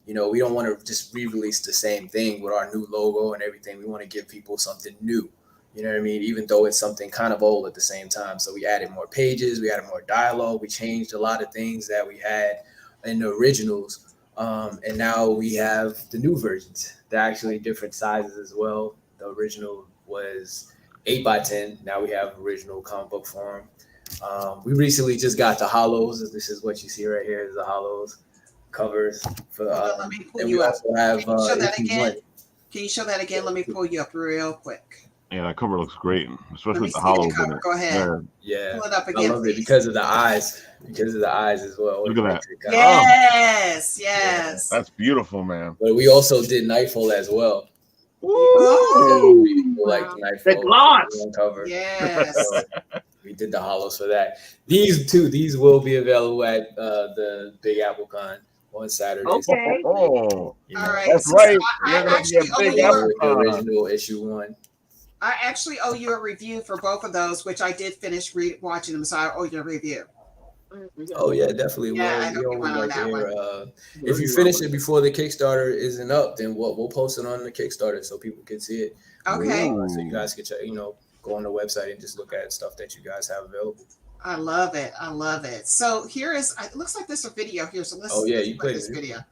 We don't want to just re-release the same thing with our new logo and everything. We want to give people something new. You know what I mean? Even though it's something kind of old at the same time. So we added more pages, we added more dialogue, we changed a lot of things that we had in the originals. And now we have the new versions. They're actually different sizes as well. The original was 8x10. Now we have original comic book form. We recently just got the hollows. This is what you see right here is the hollows covers for let me pull and you we up. also have Can you show that again? one. Can you show that again? Let me pull you up real quick. Yeah, that cover looks great, especially with the see hollows the in cover. it. Go ahead. Yeah, Pull it up again, I love please. it because of the eyes. Because of the eyes as well. Look at that. Yes, yes. That's beautiful, man. But we also did Nightfall as well. Oh, Like the Nightfall The gloss. cover. Yes. So we did the hollows for that. These will be available at the Big Apple Con on Saturday. Okay. All right. That's right. I actually owe you the original issue 1. I actually owe you a review for both of those, which I did finish watching them, so I owe you a review. Oh yeah, definitely. Yeah, we always like to hear. If you finish it before the Kickstarter isn't up, then we'll post it on the Kickstarter so people can see it. Okay. So you guys can check, go on the website and just look at stuff that you guys have available. I love it. I love it. So here is. It looks like there's a video here. So let's. Oh yeah, let's you play played this it. video.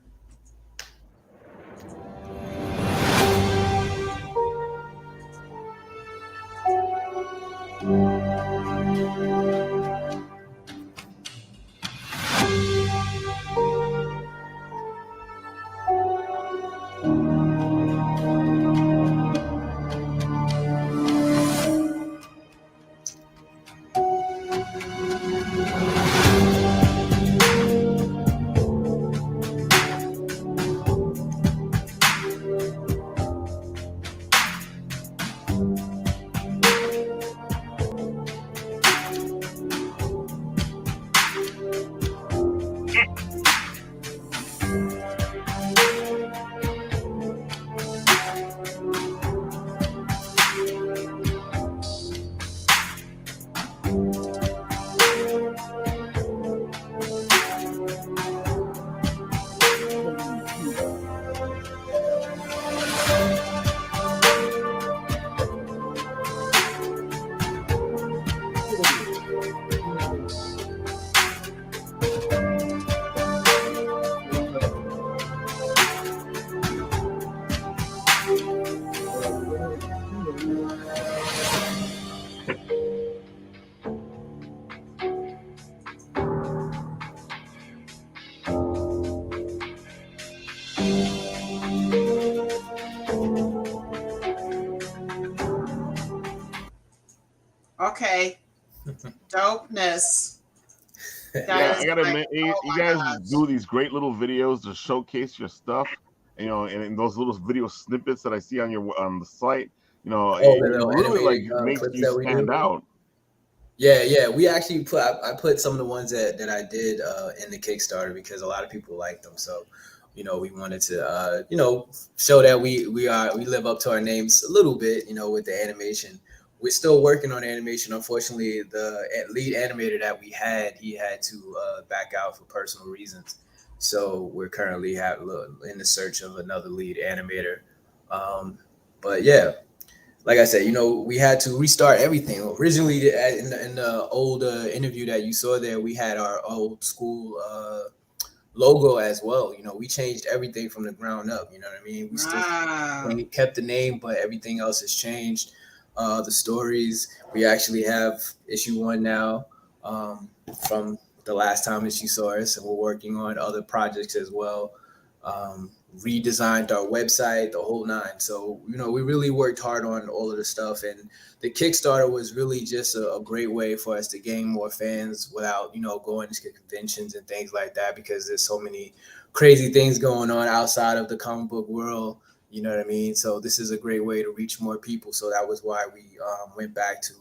Okay. Dopeness. Yeah, I gotta admit, you guys do these great little videos to showcase your stuff. And those little video snippets that I see on the site, it really makes you stand out. Yeah. We actually I put some of the ones that I did in the Kickstarter because a lot of people liked them. So, we wanted to show that we live up to our names a little bit, with the animation. We're still working on animation. Unfortunately, the lead animator that we had, he had to back out for personal reasons. So we're currently in the search of another lead animator. But yeah, like I said, we had to restart everything. Originally, in the old interview that you saw there, we had our old school logo as well. We changed everything from the ground up. You know what I mean? We still kept the name, but everything else has changed. The stories, we actually have issue 1 now from the last time that you saw us, and we're working on other projects as well. Redesigned our website, the whole 9. So, we really worked hard on all of the stuff, and the Kickstarter was really just a great way for us to gain more fans without, going to conventions and things like that, because there's so many crazy things going on outside of the comic book world. You know what I mean? So this is a great way to reach more people. So that was why we went back to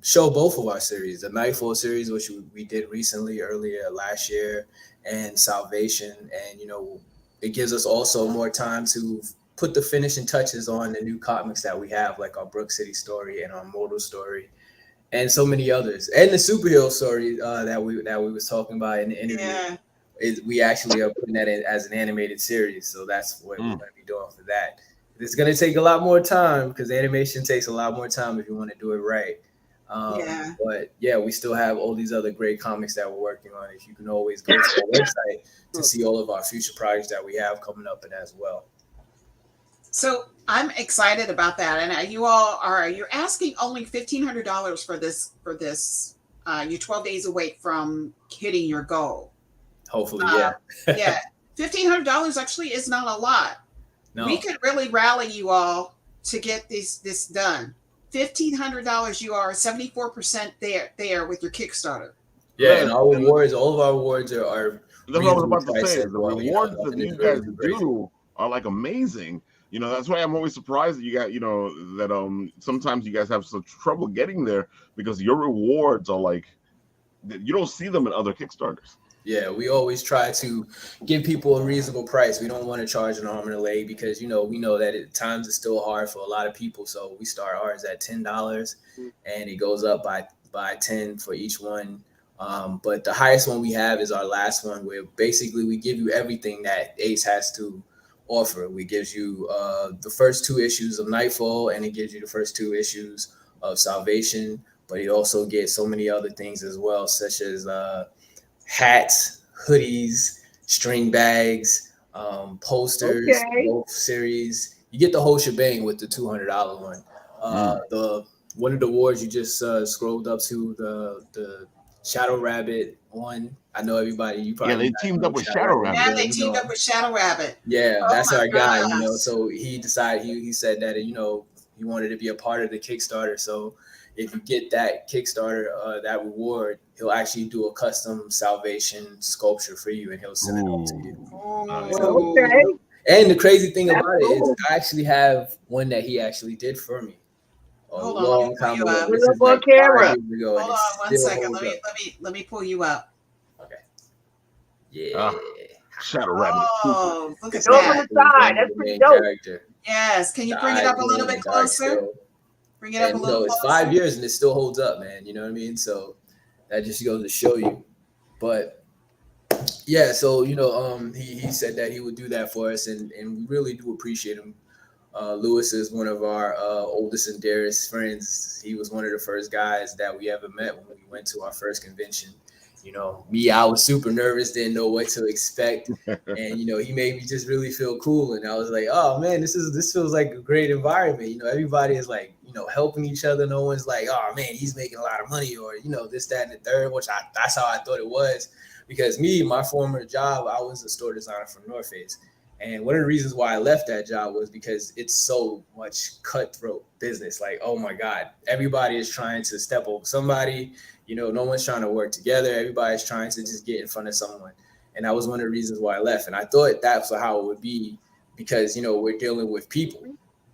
show both of our series, the Nightfall series, which we did recently earlier last year, and Salvation. And, you know, it gives us also more time to put the finishing touches on the new comics that we have, like our Brook City story and our Mortal story, and so many others. And the superhero story that we was talking about in the interview. Yeah. We actually are putting that in as an animated series. So that's what we're going to be doing for that. It's going to take a lot more time because animation takes a lot more time if you want to do it right. But yeah, we still have all these other great comics that we're working on. If you can always go to our website to see all of our future projects that we have coming up and as well. So I'm excited about that. And you're asking only $1,500 for this. You're 12 days away from hitting your goal. Hopefully, yeah. Yeah. $1,500 actually is not a lot. No. We could really rally you all to get this done. $1,500, you are 74% there with your Kickstarter. Yeah, and our rewards, all of our awards are that's what I was about to say. The rewards that these guys do are like amazing. You know, that's why I'm always surprised that you got, you know, that sometimes you guys have such trouble getting there because your rewards are like, you don't see them in other Kickstarters. Yeah, we always try to give people a reasonable price. We don't want to charge an arm and a leg because, you know, we know that at times it's still hard for a lot of people. So we start ours at $10 and it goes up by 10 for each one. But the highest one we have is our last one, where basically we give you everything that Ace has to offer. We gives you the first 2 issues of Nightfall, and it gives you the first 2 issues of Salvation. But it also gets so many other things as well, such as hats, hoodies, string bags, posters, both series. You get the whole shebang with the $200 one. The one of the awards you just scrolled up to, the Shadow Rabbit one. I know everybody. You probably they teamed up with Shadow Rabbit. Yeah, they teamed up with Shadow Rabbit. Yeah, that's our guy. You know, so he decided he said that he wanted to be a part of the Kickstarter. So if you get that Kickstarter, that reward, he'll actually do a custom Salvation sculpture for you, and he'll send it up to you. Okay. And the crazy thing about it is, I actually have one that he actually did for me. Hold on, let me pull you up. This is like camera. Hold on one second. Let me pull you up. Okay. Yeah. Shadow Rabbit. Oh, look at that. that. On the side. That's pretty dope. Yes. Can you bring it up a little bit closer? Bring it up a little closer. It's 5 years and it still holds up, man. You know what I mean? So that just goes to show you. But yeah, so he said that he would do that for us, and we really do appreciate him. Lewis is one of our oldest and dearest friends. He was one of the first guys that we ever met when we went to our first convention. You know, I was super nervous, didn't know what to expect. And, he made me just really feel cool. And I was like, oh man, this feels like a great environment. Everybody is like, helping each other. No one's like, oh man, he's making a lot of money, or, this, that, and the third, which that's how I thought it was. Because my former job, I was a store designer for North Face. And one of the reasons why I left that job was because it's so much cutthroat business. Like, oh my God, everybody is trying to step over somebody. No one's trying to work together. Everybody's trying to just get in front of someone. And that was one of the reasons why I left. And I thought that's how it would be because, we're dealing with people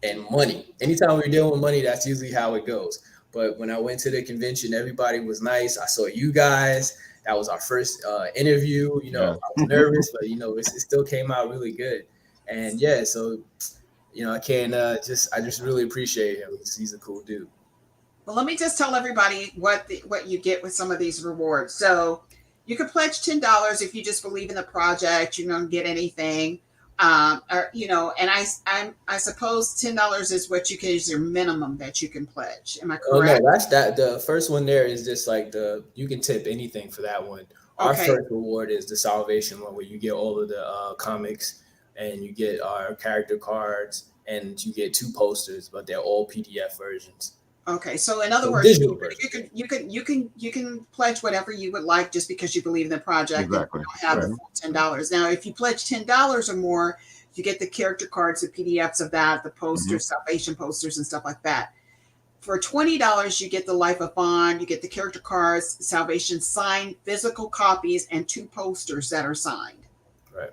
and money. Anytime we're dealing with money, that's usually how it goes. But when I went to the convention, everybody was nice. I saw you guys. That was our first interview. I was nervous, but it still came out really good. And yeah, so I can't I just really appreciate him. He's a cool dude. Well, let me just tell everybody what you get with some of these rewards. So you can pledge $10 if you just believe in the project. You don't get anything, and I suppose $10 is what is your minimum that you can pledge. Am I correct? Oh no, that's that. The first one there is just like you can tip anything for that one. Our first reward is the Salvation one, where you get all of the comics and you get our character cards and you get 2 posters, but they're all PDF versions. Okay, so in other words, you can pledge whatever you would like just because you believe in the project. Exactly. And you don't have the full $10. Now, if you pledge $10 or more, you get the character cards, the PDFs of that, the posters, Salvation posters, and stuff like that. For $20, you get the Life of Bond, you get the character cards, Salvation signed physical copies, and 2 posters that are signed. Right.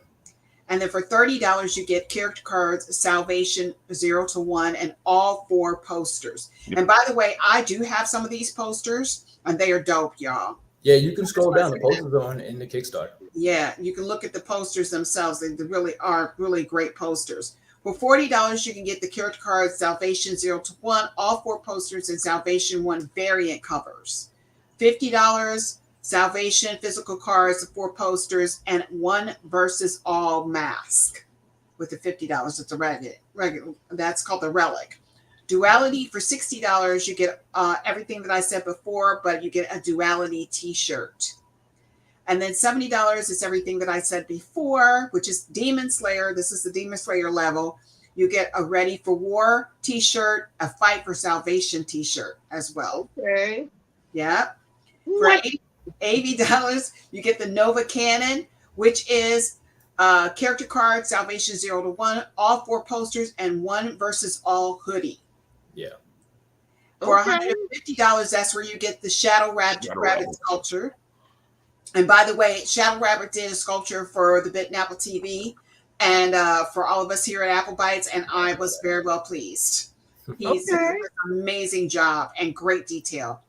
And then for $30, you get character cards, Salvation 0 to 1, and all 4 posters. Yep. And by the way, I do have some of these posters, and they are dope, y'all. Yeah, you can scroll down. The posters on in the Kickstarter. Yeah, you can look at the posters themselves. They really are really great posters. For $40, you can get the character cards, Salvation 0 to 1, all 4 posters, and Salvation 1 variant covers. $50, Salvation physical cards, 4 posters, and 1 versus all mask. With the $50, it's a regular. That's called the Relic. Duality for $60, you get everything that I said before, but you get a Duality T-shirt. And then $70 is everything that I said before, which is Demon Slayer. This is the Demon Slayer level. You get a Ready for War T-shirt, a Fight for Salvation T-shirt as well. Okay. Yeah. For $80, you get the Nova Cannon, which is character card, Salvation 0 to 1, all 4 posters, and 1 versus all hoodie. Yeah. For $150, that's where you get the Shadow Rabbit sculpture. And by the way, Shadow Rabbit did a sculpture for the Bitten Apple TV and for all of us here at Apple Bites, and I was very well pleased. He's did an amazing job and great detail.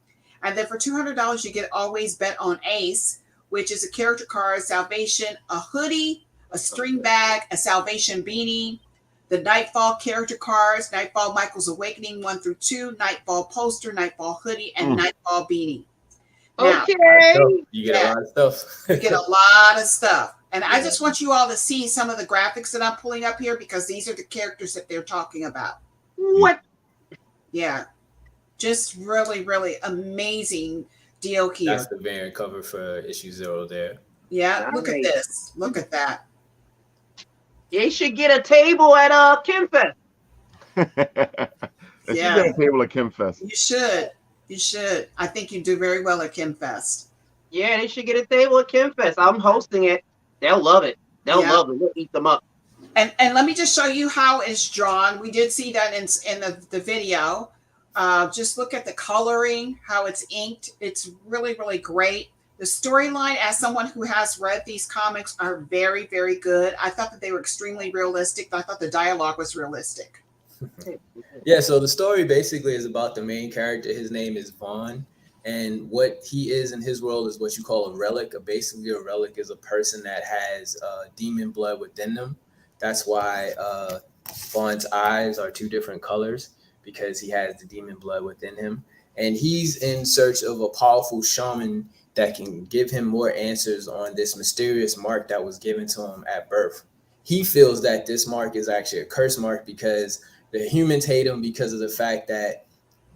And then for $200, you get Always Bet on Ace, which is a character card, Salvation, a hoodie, a string bag, a Salvation beanie, the Nightfall character cards, Nightfall Michael's Awakening 1 through 2, Nightfall poster, Nightfall hoodie, and Nightfall beanie. Now, you get a lot of stuff. You get a lot of stuff. And I just want you all to see some of the graphics that I'm pulling up here because these are the characters that they're talking about. What? Yeah. Just really, really amazing deal here. That's the variant cover for issue 0 there. Yeah, look at this. Look at that. They should get a table at Kimfest. They should get a table at Kimfest. You should. You should. I think you do very well at Kimfest. Yeah, they should get a table at Kimfest. I'm hosting it. They'll love it. They'll love it. We'll eat them up. And let me just show you how it's drawn. We did see that in the video. Just look at the coloring, how it's inked. It's really, really great. The storyline, as someone who has read these comics, are very, very good. I thought that they were extremely realistic. I thought the dialogue was realistic. Yeah, so the story basically is about the main character. His name is Vaughn, and what he is in his world is what you call a relic. Basically, a relic is a person that has demon blood within them. That's why Vaughn's eyes are 2 different colors, because he has the demon blood within him. And he's in search of a powerful shaman that can give him more answers on this mysterious mark that was given to him at birth. He feels that this mark is actually a curse mark because the humans hate him because of the fact that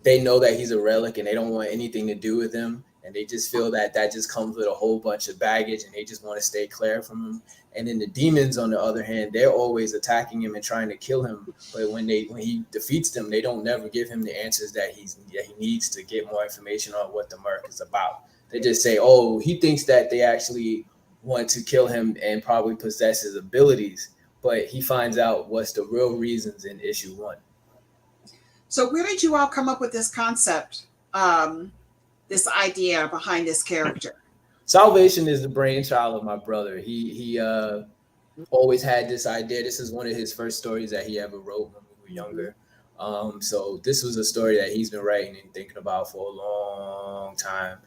they know that he's a relic and they don't want anything to do with him. And they just feel that that just comes with a whole bunch of baggage and they just want to stay clear from him. And then the demons, on the other hand, they're always attacking him and trying to kill him. But when he defeats them, they don't never give him the answers that he needs to get more information on what the mark is about. They just say, oh, he thinks that they actually want to kill him and probably possess his abilities. But he finds out what's the real reasons in issue 1. So where did you all come up with this concept, this idea behind this character? Salvation is the brainchild of my brother. He always had this idea. This is one of his first stories that he ever wrote when we were younger. So this was a story that he's been writing and thinking about for a long time.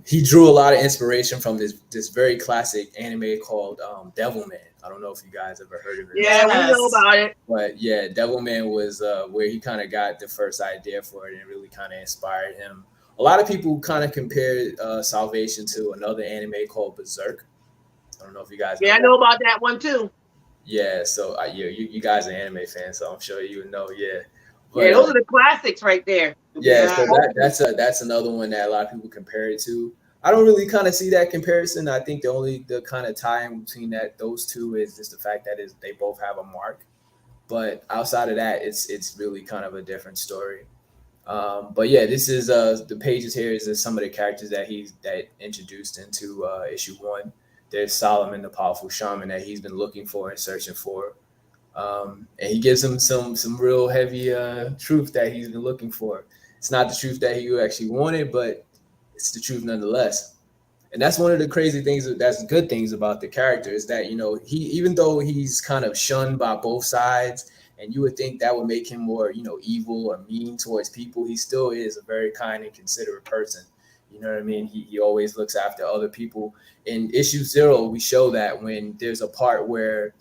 He drew a lot of inspiration from this very classic anime called Devilman. I don't know if you guys ever heard of it. Yeah, we know about it. But yeah, Devilman was where he kind of got the first idea for it and really kind of inspired him. A lot of people kind of compared Salvation to another anime called Berserk. I don't know if you guys. Yeah, I know about that one too. Yeah, so you guys are anime fans, so I'm sure you would know. Yeah, but, yeah, those are the classics right there. Yeah, so that's another one that a lot of people compare it to. I don't really kind of see that comparison. I think the kind of tie in between those two is just the fact that they both have a mark. But outside of that, it's really kind of a different story. But yeah, this is the pages here is some of the characters that introduced into issue 1. There's Solomon, the powerful shaman that he's been looking for and searching for. And he gives him some real heavy truth that he's been looking for. It's not the truth that he actually wanted, but it's the truth nonetheless. And that's one of the crazy things, that's good things about the character, is that, you know, he, even though he's kind of shunned by both sides, and you would think that would make him more, you know, evil or mean towards people, he still is a very kind and considerate person. You know what I mean? He always looks after other people. In issue 0, we show that when there's a part where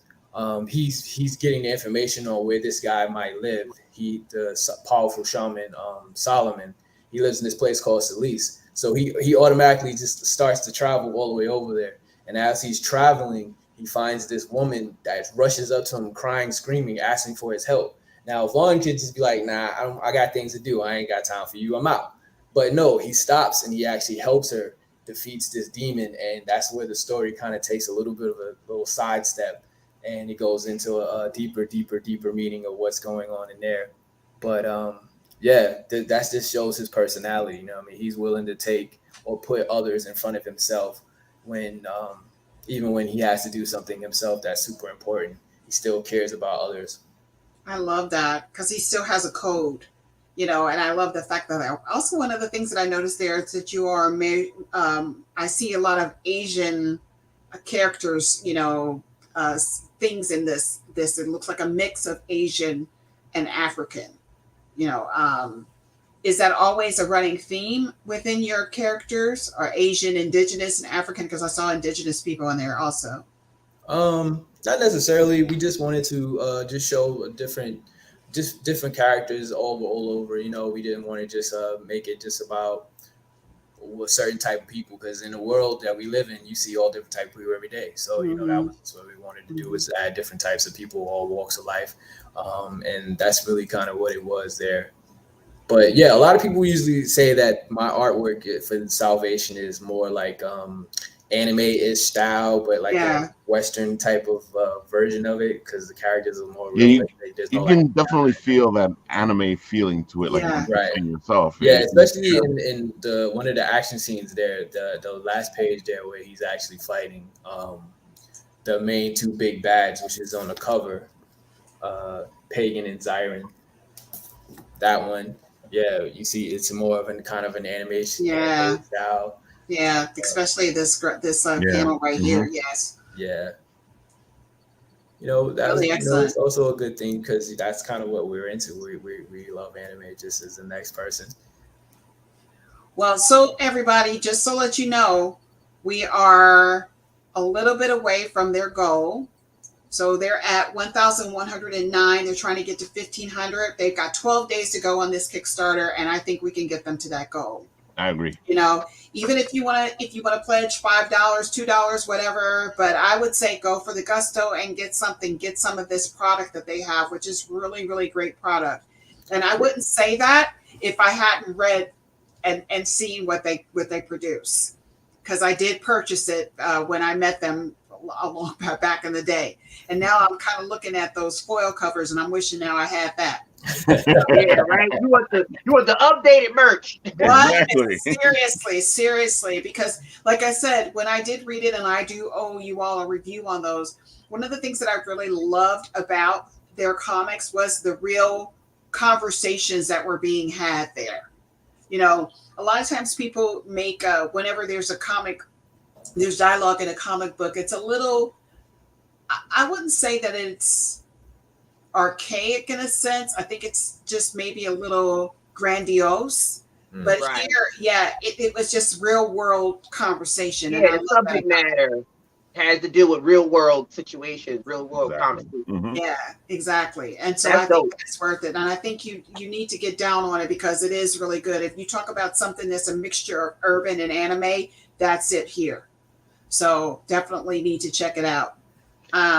he's getting the information on where this guy might live. The powerful shaman, Solomon, he lives in this place called Salice. So he automatically just starts to travel all the way over there. And as he's traveling, he finds this woman that rushes up to him, crying, screaming, asking for his help. Now, Vaughn could just be like, nah, I got things to do. I ain't got time for you. I'm out. But no, he stops and he actually helps her, defeats this demon. And that's where the story kind of takes a little bit of a little sidestep. And it goes into a deeper meaning of what's going on in there. But yeah, that just shows his personality. You know what I mean? He's willing to take or put others in front of himself when even when he has to do something himself that's super important. He still cares about others. I love that, because he still has a code, you know, and I love the fact that also one of the things that I noticed there is that you are, I see a lot of Asian characters, you know, things in this. It looks like a mix of Asian and African, you know. Is that always a running theme within your characters, or Asian, Indigenous, and African? Because I saw Indigenous people in there also. Not necessarily. We just wanted to just show different characters all over. You know, we didn't want to just make it just about a certain type of people, because in the world that we live in, you see all different types of people every day. So you know, that was what we wanted to do, is add different types of people, all walks of life, and that's really kind of what it was there. But yeah, a lot of people usually say that my artwork for Salvation is more like anime-ish style, but like a Western type of version of it, because the characters are more realistic. You can definitely feel that anime feeling to it, like you're yourself. Yeah, especially in the one of the action scenes there, the last page there, where he's actually fighting the main 2 big bads, which is on the cover, Pagan and Zyron. That one. Yeah, you see, it's more of kind of an animation style. Yeah, especially this panel right here. Yes. Yeah. You know, that's really excellent. It's also a good thing, because that's kind of what we're into. We love anime just as the next person. Well, so everybody, just so let you know, we are a little bit away from their goal. So they're at 1,109. They're trying to get to 1,500. They've got 12 days to go on this Kickstarter, and I think we can get them to that goal. I agree. You know, even if you want to pledge $5, $2, whatever, but I would say go for the gusto and get some of this product that they have, which is really, really great product. And I wouldn't say that if I hadn't read and seen what they produce, because I did purchase it when I met them a long back in the day. And now I'm kind of looking at those foil covers, and I'm wishing now I had that. Yeah, right. You want the updated merch. What? Seriously, because like I said, when I did read it, and I do owe you all a review on those, one of the things that I really loved about their comics was the real conversations that were being had there. You know, a lot of times people make whenever there's a comic, there's dialogue in a comic book, it's a little, I wouldn't say that it's archaic in a sense. I think it's just maybe a little grandiose. But here, it was just real world conversation. Yeah, and the subject matter has to deal with real world situations, real world conversations. Mm-hmm. Yeah, exactly. And so I think it's worth it. And I think you need to get down on it, because it is really good. If you talk about something that's a mixture of urban and anime, that's it here. So definitely need to check it out.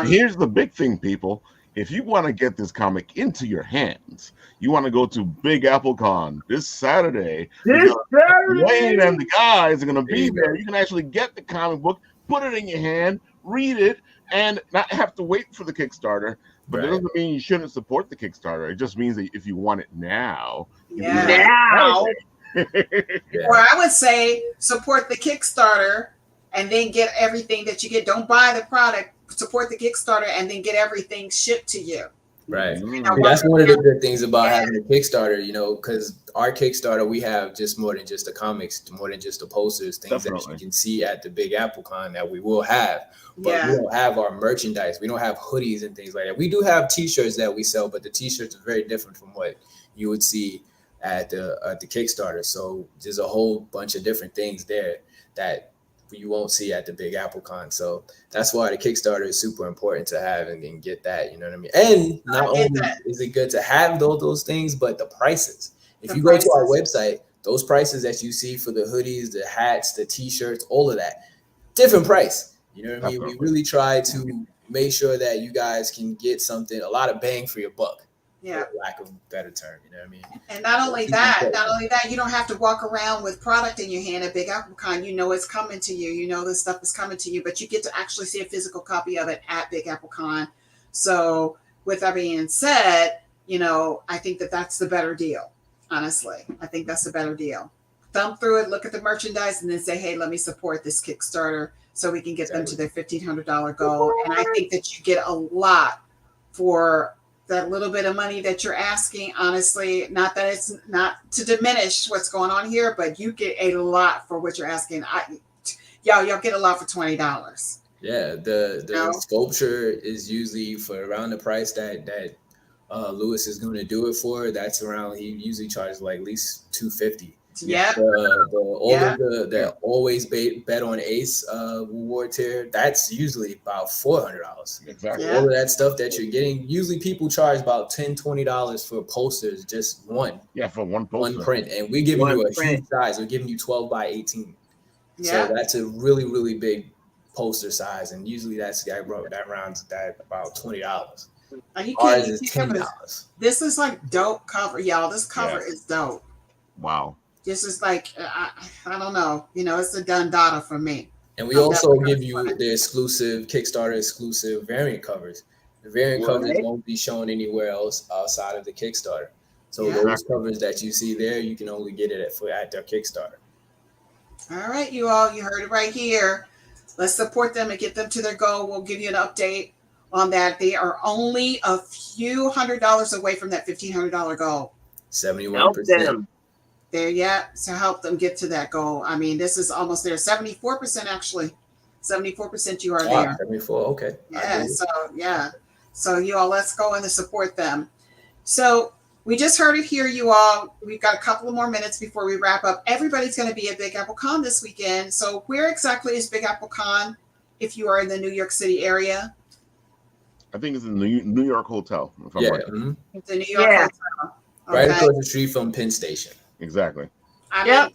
Here's the big thing, people. If you want to get this comic into your hands, you want to go to Big Apple Con this Saturday. Dwayne and the guys are going to be there. You can actually get the comic book, put it in your hand, read it, and not have to wait for the Kickstarter. But it doesn't mean you shouldn't support the Kickstarter. It just means that if you want it now. Or I would say support the Kickstarter and then get everything that you get. Don't buy the product. Support the Kickstarter and then get everything shipped to you. Right. Mm. That's one of the good things about having a Kickstarter, you know, because our Kickstarter, we have just more than just the comics, more than just the posters, things that you can see at the Big Apple Con that we will have. But we don't have our merchandise. We don't have hoodies and things like that. We do have T-shirts that we sell, but the T-shirts are very different from what you would see at the Kickstarter. So there's a whole bunch of different things there that you won't see at the Big Apple Con. So that's why the Kickstarter is super important to have and get that, you know what I mean? And not only is it good to have those things, but the prices. If you go to our website, those prices that you see for the hoodies, the hats, the T-shirts, all of that, different price. You know what I mean? We really try to make sure that you guys can get something, a lot of bang for your buck. For lack of a better term, you know what I mean? And not only that, you don't have to walk around with product in your hand at Big Apple Con. You know it's coming to you. You know this stuff is coming to you, but you get to actually see a physical copy of it at Big Apple Con. So with that being said, you know, I think that that's the better deal. Honestly, I think that's the better deal. Thumb through it, look at the merchandise, and then say, hey, let me support this Kickstarter so we can get them to their $1,500 goal. And I think that you get a lot for that little bit of money that you're asking. Honestly, not that it's not to diminish what's going on here, but you get a lot for what you're asking. Y'all get a lot for $20. Yeah, the sculpture is usually for around the price that Lewis is going to do it for. That's around, he usually charges like at least $250. Yeah. The always bet on Ace reward tier, that's usually about $400. Exactly. All of that stuff that you're getting, usually people charge about $10-$20 for posters, just one. Yeah, for one poster. One print. And we're giving you a huge size. We're giving you 12 by 18. Yeah. So that's a really, really big poster size. And usually that rounds that about $20. And you Ours can't is $10. This is like dope cover, y'all. This cover is dope. Wow. This is like, I don't know. You know, it's a done data for me. And we also give you the exclusive Kickstarter exclusive variant covers. The variant covers won't be shown anywhere else outside of the Kickstarter. So those covers that you see there, you can only get it at their Kickstarter. All right, you all, you heard it right here. Let's support them and get them to their goal. We'll give you an update on that. They are only a few $100s away from that $1,500 goal. 71%. There yet to help them get to that goal. I mean, this is almost there. 74% actually. 74% you are there. 74, okay. Yeah. So you all, let's go in and support them. So we just heard it here, you all. We've got a couple of more minutes before we wrap up. Everybody's going to be at Big Apple Con this weekend. So where exactly is Big Apple Con if you are in the New York City area? I think it's in the New York Hotel. If I'm right. Mm-hmm. The New York Hotel. Right across the street from Penn Station. Exactly. I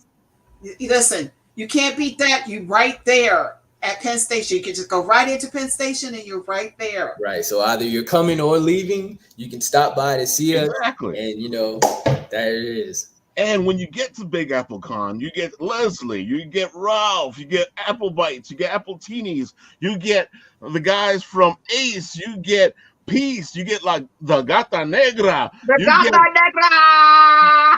mean, listen, you can't beat that. You right there at Penn Station. You can just go right into Penn Station and you're right there. Right. So either you're coming or leaving, you can stop by to see us. Exactly. And, you know, there it is. And when you get to Big Apple Con, you get Leslie, you get Ralph, you get Apple Bites, you get Apple Teenies, you get the guys from Ace, you get Peace, you get like the Gata Negrra.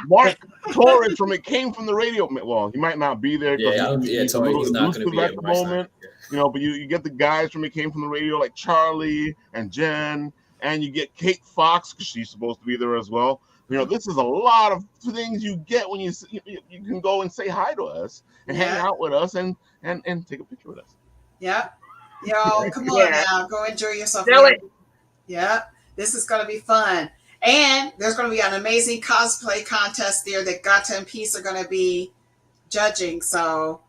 Mark Torres from It Came From the Radio. Well, he might not be there because he's a little elusive at the moment. You know, but you get the guys from It Came From the Radio like Charlie and Jen, and you get Kate Fox because she's supposed to be there as well. You know, this is a lot of things you get when you can go and say hi to us and hang out with us and take a picture with us. Yeah. Y'all, come on now. Go enjoy yourself. Yeah. This is going to be fun. And there's going to be an amazing cosplay contest there that Gata and Peace are going to be judging. So,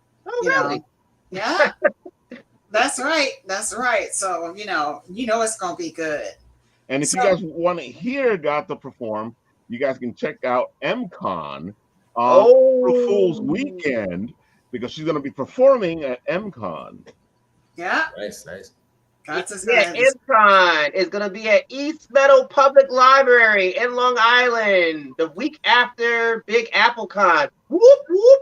you know, yeah, that's right. That's right. So, you know it's going to be good. And if you guys want to hear Gata perform, you guys can check out MCon on April Fool's weekend because she's going to be performing at MCon. Yeah. Nice. MCon is going to be at East Meadow Public Library in Long Island the week after Big Apple Con. Whoop, whoop.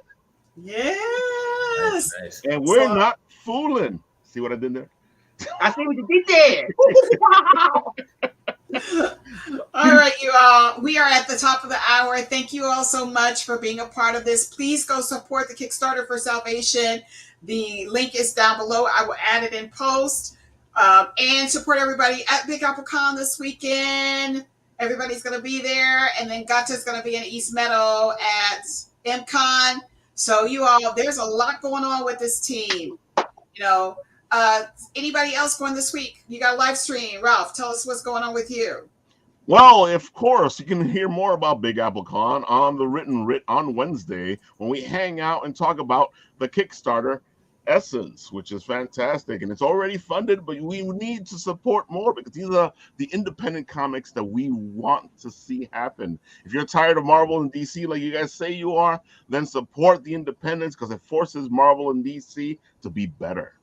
Yes. Nice. And we're not fooling. See what I did there? I see what you did there. Wow. All right, you all. We are at the top of the hour. Thank you all so much for being a part of this. Please go support the Kickstarter for Salvation. The link is down below. I will add it in post. And support everybody at Big Apple Con this weekend. Everybody's going to be there. And then Gata's going to be in East Meadow at MCon. So you all, there's a lot going on with this team. You know, anybody else going this week? You got a live stream. Ralph, tell us what's going on with you. Well, of course, you can hear more about Big Apple Con on the Written Writ on Wednesday when we hang out and talk about the Kickstarter Essence, which is fantastic. And it's already funded, but we need to support more because these are the independent comics that we want to see happen. If you're tired of Marvel and DC like you guys say you are, then support the independents because it forces Marvel and DC to be better.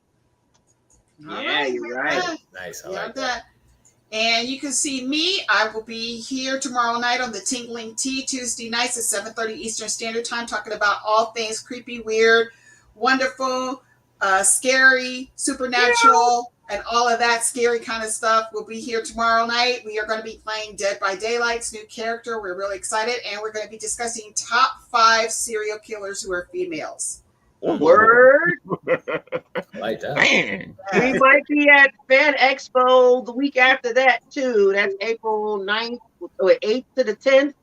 Yeah, you're right. Nice. I like that. And you can see me. I will be here tomorrow night on the Tingling Tea, Tuesday nights at 7:30 Eastern Standard Time, talking about all things creepy, weird, wonderful, scary, supernatural, and all of that scary kind of stuff. We'll be here tomorrow night. We are going to be playing Dead by Daylight's new character. We're really excited. And we're going to be discussing top 5 serial killers who are females. Word. Like that. Dang. We might be at Fan Expo the week after that too. That's April 9th, 8th to the 10th.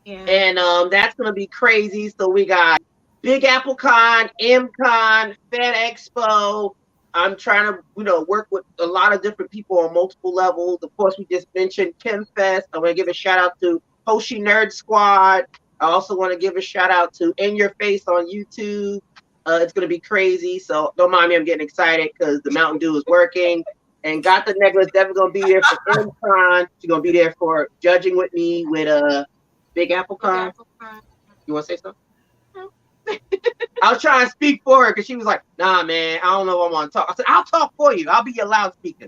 Yeah. And that's gonna be crazy. So we got Big Apple Con, MCon, Fan Expo. I'm trying to, work with a lot of different people on multiple levels. Of course, we just mentioned Kim Fest. I want to give a shout out to Hoshi Nerd Squad. I also want to give a shout out to In Your Face on YouTube. It's going to be crazy, so don't mind me. I'm getting excited because the Mountain Dew is working. And Gata Negrra is definitely going to be there for MCon. She's going to be there for judging with me with Big Apple Con. You want to say something? No. I was trying to speak for her because she was like, nah, man, I don't know what I want to talk. I said, I'll talk for you. I'll be your loudspeaker.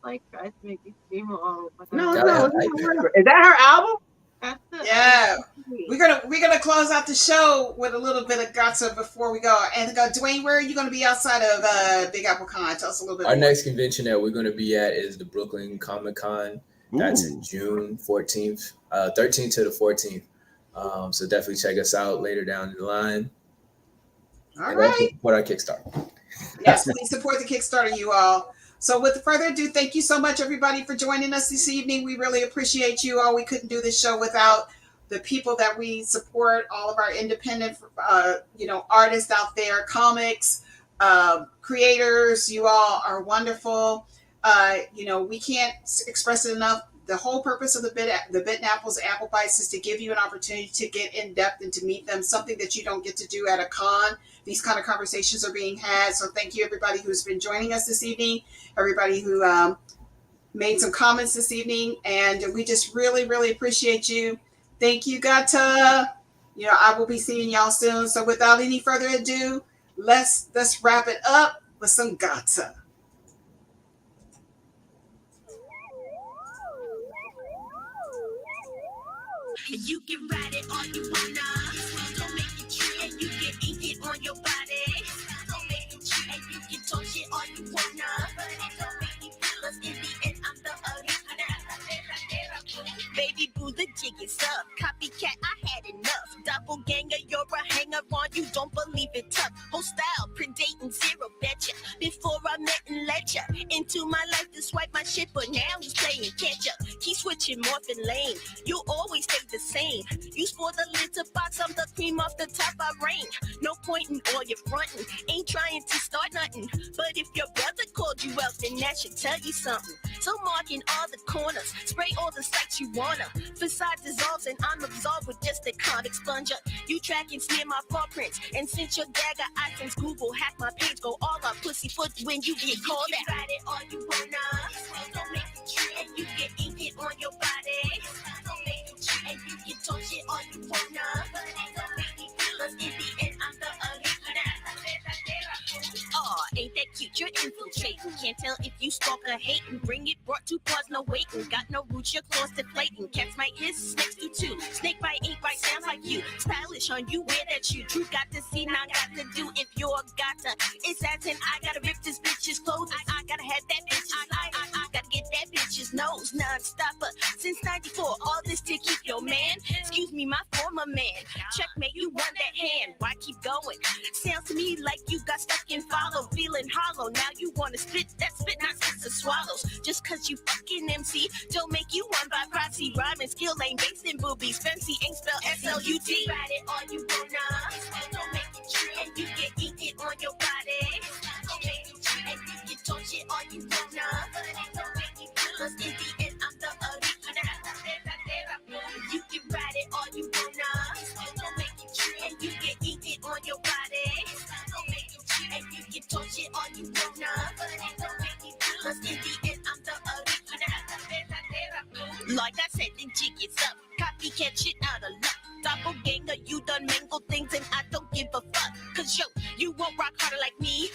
Like, tries to make me scream all. No. Is that her album? Yeah, we're gonna close out the show with a little bit of Gata before we go. And Dwayne, where are you gonna be outside of Big Apple Con? Tell us a little bit. Our more. next convention that we're going to be at is the Brooklyn Comic Con. That's June 14th, 13th to the 14th. So definitely check us out later down the line. All right. Support our Kickstarter. Yes, please support the Kickstarter, you all. So with further ado, thank you so much, everybody, for joining us this evening. We really appreciate you all. We couldn't do this show without the people that we support, all of our independent, artists out there, comics, creators. You all are wonderful. We can't express it enough. The whole purpose of the Bitten Apple's Apple Bites is to give you an opportunity to get in depth and to meet them, something that you don't get to do at a con. These kind of conversations are being had. So thank you, everybody who's been joining us this evening, everybody who made some comments this evening. And we just really, really appreciate you. Thank you, Gata. I will be seeing y'all soon. So without any further ado, let's wrap it up with some Gata. You can ride it all you wanna. Don't make it true, and you can ink it on your body. Don't make it true, and you can talk shit all you wanna. But it don't make me feel, 'cause in the end, I'm the original. Baby boo, the jig is up. Copycat, I had enough. Doppelganger, you're a hanger on. You don't believe it tough. Hostile, predating zero, betcha. Before I met and let ya into my life to swipe my shit, but now he's playing catch up. Keep switching, morphing lane. You always stay the same. You spoil the litter box, I'm the cream off the top, I rain. No point in all your fronting. Ain't trying to start nothing. But if your brother called you out, then that should tell you something. So mark in all the corners, spray all the sites you wanna. Facade dissolves and I'm absolved with just a comic plunger. You track and smear my footprints, and since your dagger items Google hack my page, go all up pussyfoot when you get called out. You can ride it all you wanna. Don't make it true, and you can ink it on your body. Don't make it true, and you can talk shit all you wanna. But it don't make me feel, 'cause in the end, I'm the original. Aw, ain't that cute? You're infiltrating. Can't tell if you stalk or hating. Bring it, brought 2 paws, no waiting. Got no roots, your claws deflating. Cats might hiss, snakes do too. Snake bite, ain't bite, sounds like you. Stylish on you, wear that shoe. True got to see, now got to do. If you're a Gata, it's as in I gotta rip this bitch's clothes. I gotta have that bitch. I gotta get that bitch's nose non-stopper. Since 94, all this to keep your man. Excuse me, my former man. Checkmate, you won that hand. Why keep going? Sounds to me like you got stuck in follow. Feeling hollow, now you wanna spit that spit, not sister swallows. Just cause you fucking MC, don't make you one by proxy. Rhyming skill ain't based in boobies. Fancy ain't spelled S-L-U-T. Ride it all you wanna. Don't make it true. And you can eat it on your body. Don't make it true. And you can touch it all you wanna. Don't make it true. Cause in the end, I'm the original. You can ride it all you wanna. Don't make it true. And you can eat it on your body. Don't make it true. And you can touch it all you wanna. Don't make it true. Cause in the end, I'm the original. Like I said, then jig it up. Copycat shit out of luck. Doppelganger, you done mangle things and I don't give a fuck. Cause yo, you won't rock harder like me.